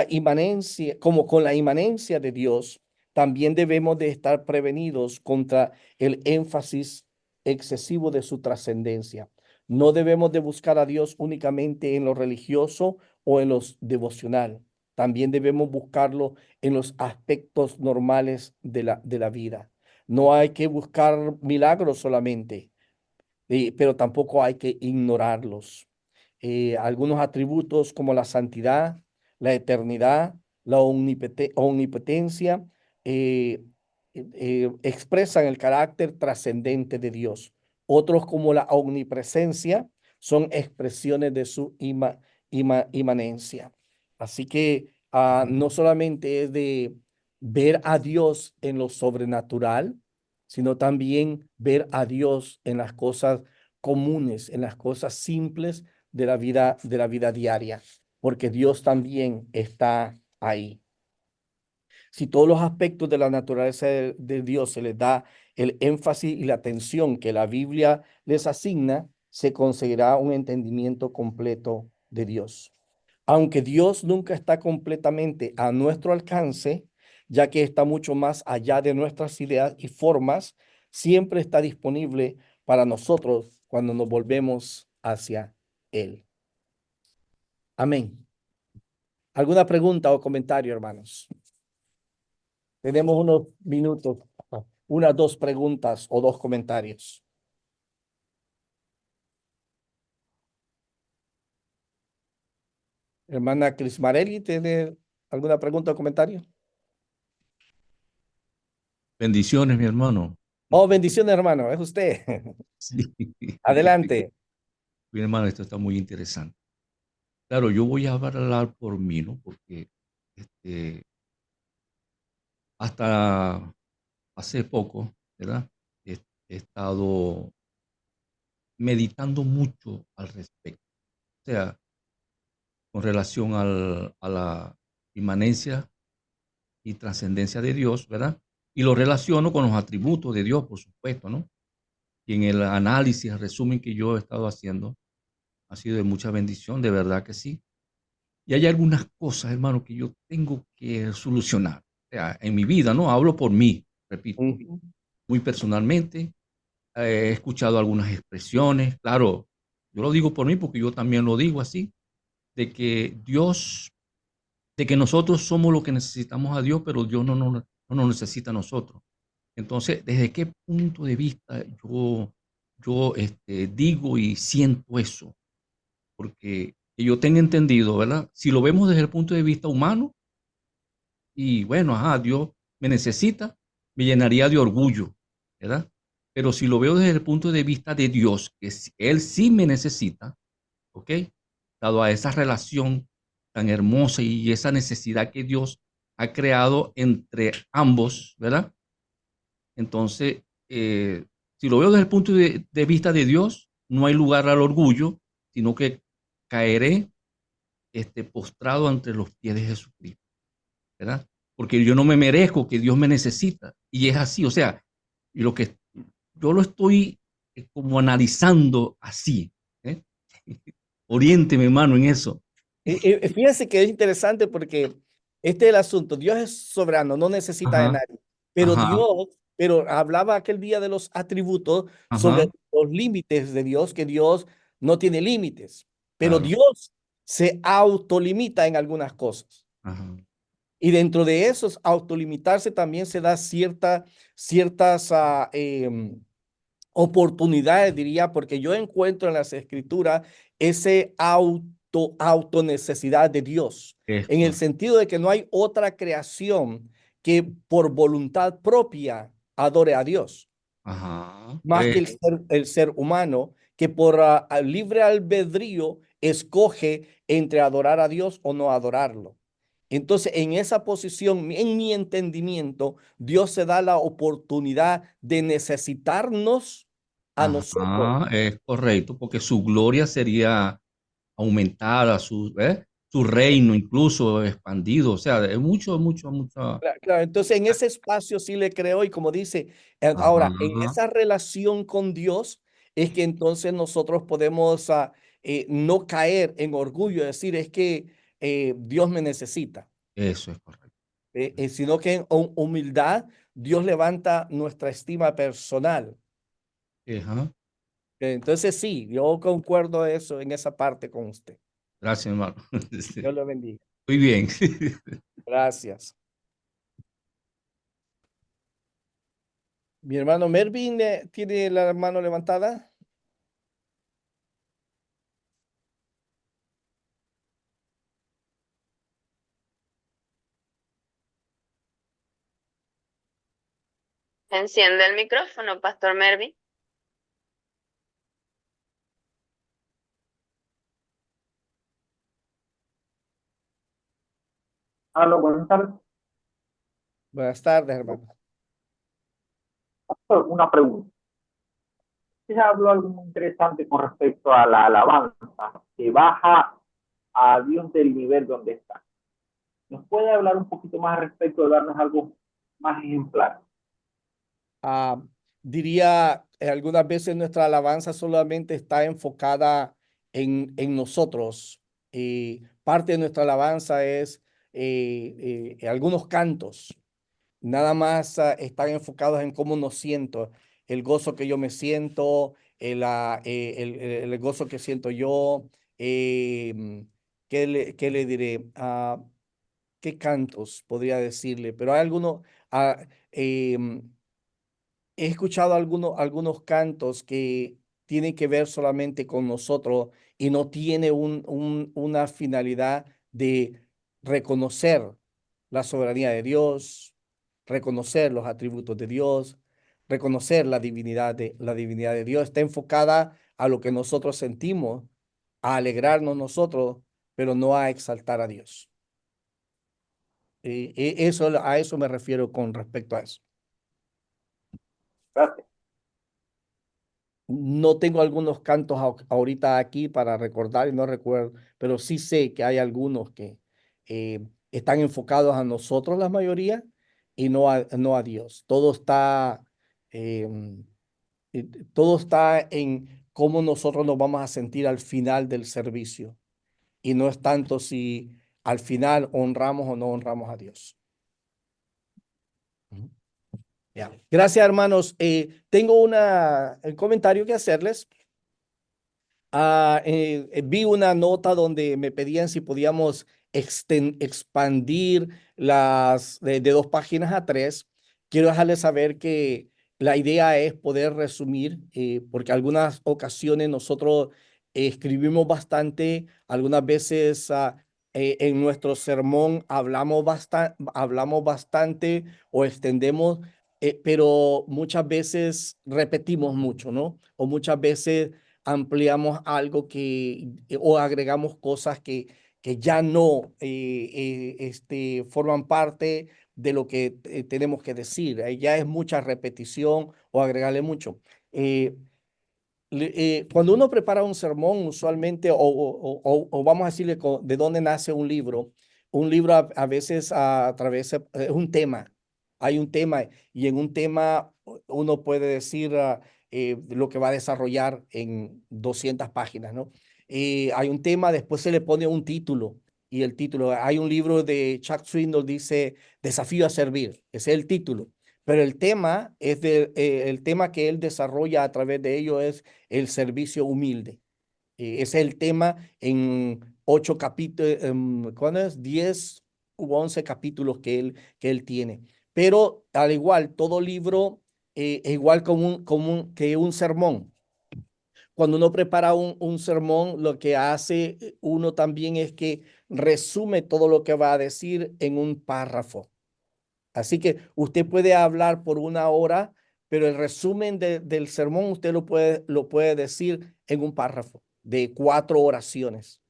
con la inmanencia de Dios, también debemos de estar prevenidos contra el énfasis excesivo de su trascendencia. No debemos de buscar a Dios únicamente en lo religioso o en lo devocional. También debemos buscarlo en los aspectos normales de la vida. No hay que buscar milagros solamente, pero tampoco hay que ignorarlos. Algunos atributos como la santidad, la eternidad, la omnipotencia, expresan el carácter trascendente de Dios. Otros como la omnipresencia son expresiones de su inmanencia. Así que no solamente es de ver a Dios en lo sobrenatural, sino también ver a Dios en las cosas comunes, en las cosas simples de la vida diaria, porque Dios también está ahí. Si todos los aspectos de la naturaleza de Dios se les da el énfasis y la atención que la Biblia les asigna, se conseguirá un entendimiento completo de Dios. Aunque Dios nunca está completamente a nuestro alcance, ya que está mucho más allá de nuestras ideas y formas, siempre está disponible para nosotros cuando nos volvemos hacia Él. Amén. ¿Alguna pregunta o comentario, hermanos? Tenemos unos minutos, unas 2 preguntas o 2 comentarios. Hermana Crismarelli, ¿tiene alguna pregunta o comentario? Bendiciones, mi hermano. Oh, bendiciones, hermano, es usted. Sí. Adelante. Mi hermano, esto está muy interesante. Claro, yo voy a hablar por mí, ¿no? Porque hasta hace poco, ¿verdad? He estado meditando mucho al respecto. O sea, con relación a la inmanencia y trascendencia de Dios, ¿verdad? Y lo relaciono con los atributos de Dios, por supuesto, ¿no? Y en el análisis, el resumen que yo he estado haciendo, ha sido de mucha bendición, de verdad que sí. Y hay algunas cosas, hermano, que yo tengo que solucionar. O sea, en mi vida, ¿no? Hablo por mí, repito, muy personalmente. He escuchado algunas expresiones, claro, yo lo digo por mí porque yo también lo digo así, de que Dios, de que nosotros somos lo que necesitamos a Dios, pero Dios no nos necesita a nosotros. Entonces, ¿desde qué punto de vista yo digo y siento eso? Porque yo tengo entendido, ¿verdad? Si lo vemos desde el punto de vista humano, y bueno, Dios me necesita, me llenaría de orgullo, ¿verdad? Pero si lo veo desde el punto de vista de Dios, que Él sí me necesita, ¿ok? Dado a esa relación tan hermosa y esa necesidad que Dios ha creado entre ambos, ¿verdad? Entonces, si lo veo desde el punto de vista de Dios, no hay lugar al orgullo, sino que caeré postrado ante los pies de Jesucristo, ¿verdad? Porque yo no me merezco, que Dios me necesita. Y es así, o sea, y lo que yo lo estoy como analizando así. Oriénteme, hermano, en eso. Fíjense que es interesante porque este es el asunto. Dios es soberano, no necesita de nadie. Pero pero hablaba aquel día de los atributos sobre los límites de Dios, que Dios no tiene límites. Pero Dios se autolimita en algunas cosas. Y dentro de esos autolimitarse también se da ciertas oportunidades, diría, porque yo encuentro en las escrituras ese autonecesidad de Dios, en el sentido de que no hay otra creación que por voluntad propia adore a Dios, más que el ser humano, que por libre albedrío escoge entre adorar a Dios o no adorarlo. Entonces, en esa posición, en mi entendimiento, Dios se da la oportunidad de necesitarnos a nosotros. Es correcto, porque su gloria sería aumentada, su reino incluso expandido, o sea, es mucho. Claro, entonces en ese espacio sí le creo y como dice, ahora, en esa relación con Dios es que entonces nosotros podemos no caer en orgullo, decir, es que Dios me necesita. Eso es correcto. sino que en humildad Dios levanta nuestra estima personal. Ajá. Entonces sí, yo concuerdo eso en esa parte con usted. Gracias, hermano. Dios lo bendiga. Muy bien. Gracias. Mi hermano Mervin tiene la mano levantada. Enciende el micrófono, Pastor Mervin. Aló, buenas tardes. Buenas tardes, hermano. Pastor, una pregunta. Usted habló algo muy interesante con respecto a la alabanza, que baja a Dios del nivel donde está. ¿Nos puede hablar un poquito más al respecto, de darnos algo más ejemplar? Diría, algunas veces nuestra alabanza solamente está enfocada en nosotros. Parte de nuestra alabanza es algunos cantos. Nada más están enfocados en cómo nos siento, el gozo que yo me siento, el gozo que siento yo. ¿Qué le diré? ¿Qué cantos podría decirle? Pero hay algunos, he escuchado algunos cantos que tienen que ver solamente con nosotros y no tiene una finalidad de reconocer la soberanía de Dios, reconocer los atributos de Dios, reconocer la divinidad de Dios. Está enfocada a lo que nosotros sentimos, a alegrarnos nosotros, pero no a exaltar a Dios. A eso me refiero con respecto a eso. Gracias. No tengo algunos cantos ahorita aquí para recordar y no recuerdo, pero sí sé que hay algunos que están enfocados a nosotros, la mayoría, y no a Dios. Em, todo está en cómo nosotros nos vamos a sentir al final del servicio. Y no es tanto si al final honramos o no honramos a Dios. Ya. Gracias, hermanos. Tengo un comentario que hacerles. Vi una nota donde me pedían si podíamos expandir de 2 páginas a 3. Quiero dejarles saber que la idea es poder resumir, porque algunas ocasiones nosotros escribimos bastante, algunas veces en nuestro sermón hablamos bastante o extendemos, pero muchas veces repetimos mucho, ¿no? O muchas veces ampliamos algo o agregamos cosas que ya no forman parte de lo que tenemos que decir. Ya es mucha repetición o agregarle mucho. Cuando uno prepara un sermón, usualmente, o vamos a decirle de dónde nace un libro a veces a través de un tema. Hay un tema y en un tema uno puede decir lo que va a desarrollar en 200 páginas, ¿no? Hay un tema, después se le pone un título y el título, hay un libro de Chuck Swindoll, dice Desafío a servir, ese es el título. Pero el tema el tema que él desarrolla a través de ello es el servicio humilde. Ese es el tema en 8 capítulos, ¿cuándo es? 10 u 11 capítulos que él tiene. Pero al igual, todo libro es igual que un sermón. Cuando uno prepara un sermón, lo que hace uno también es que resume todo lo que va a decir en un párrafo. Así que usted puede hablar por 1 hora, pero el resumen del sermón usted lo puede decir en un párrafo de 4 oraciones.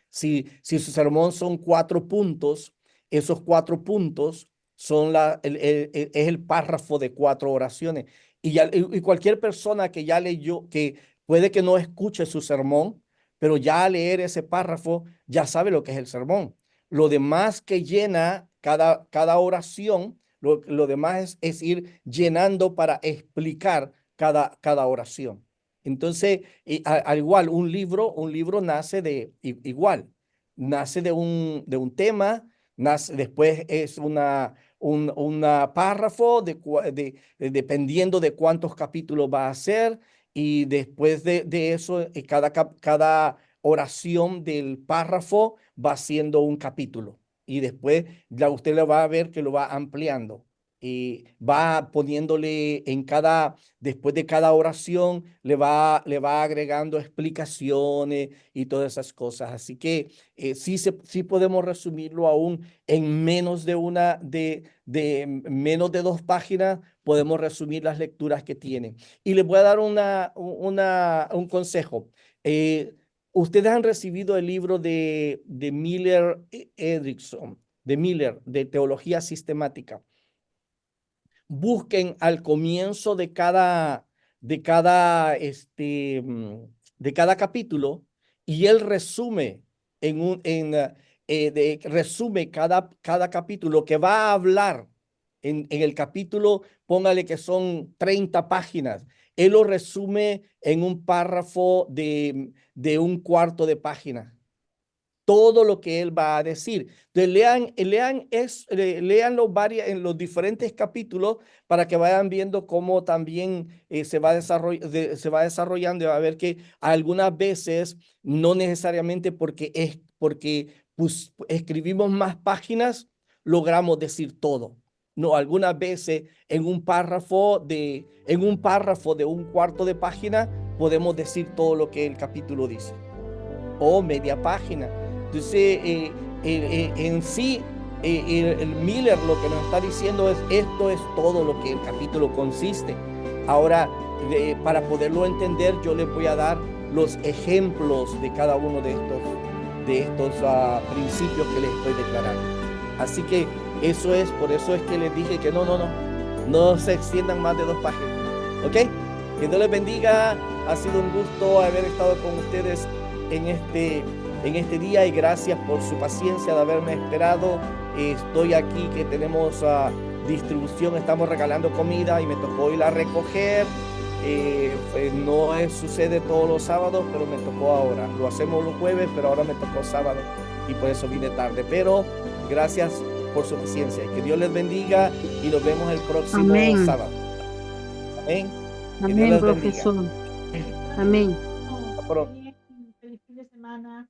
Si su sermón son 4 puntos, esos 4 puntos son es el párrafo de 4 oraciones. Y cualquier persona que ya leyó, que puede que no escuche su sermón, pero ya al leer ese párrafo ya sabe lo que es el sermón. Lo demás que llena cada oración, lo demás es ir llenando para explicar cada oración. Entonces, al igual, un libro nace nace de un tema, Después es una párrafo dependiendo de cuántos capítulos va a ser. Y después de eso, cada oración del párrafo va siendo un capítulo. Y después usted lo va a ver que lo va ampliando. Y va poniéndole después de cada oración, le va agregando explicaciones y todas esas cosas. Así que sí podemos resumirlo aún en menos de menos de 2 páginas, podemos resumir las lecturas que tienen. Y les voy a dar un consejo. Ustedes han recibido el libro de Miller Edrickson, de Teología Sistemática. Busquen al comienzo de cada capítulo, y él resume resume cada capítulo que va a hablar. En el capítulo, póngale que son 30 páginas. Él lo resume en un párrafo de 1/4 de página. Todo lo que él va a decir. Entonces, leanlo en los diferentes capítulos para que vayan viendo cómo también se va desarrollando, y va a ver que algunas veces no necesariamente porque pues, escribimos más páginas logramos decir todo. No, algunas veces en un párrafo de 1/4 de página podemos decir todo lo que el capítulo dice, o media página. Entonces, en sí, el Miller lo que nos está diciendo es: esto es todo lo que el capítulo consiste. Ahora, para poderlo entender, yo les voy a dar los ejemplos de cada uno de estos principios que les estoy declarando. Así que por eso es que les dije que no se extiendan más de 2 páginas. ¿Ok? Que Dios les bendiga. Ha sido un gusto haber estado con ustedes en este día, y gracias por su paciencia de haberme esperado. Estoy aquí, que tenemos distribución, estamos regalando comida y me tocó ir a recoger. No sucede todos los sábados, pero me tocó ahora. Lo hacemos los jueves, pero ahora me tocó sábado y por eso vine tarde. Pero gracias por su paciencia. Que Dios les bendiga y nos vemos el próximo sábado. Amén. Amén, profesor. Amén. Hasta pronto. Feliz fin de semana.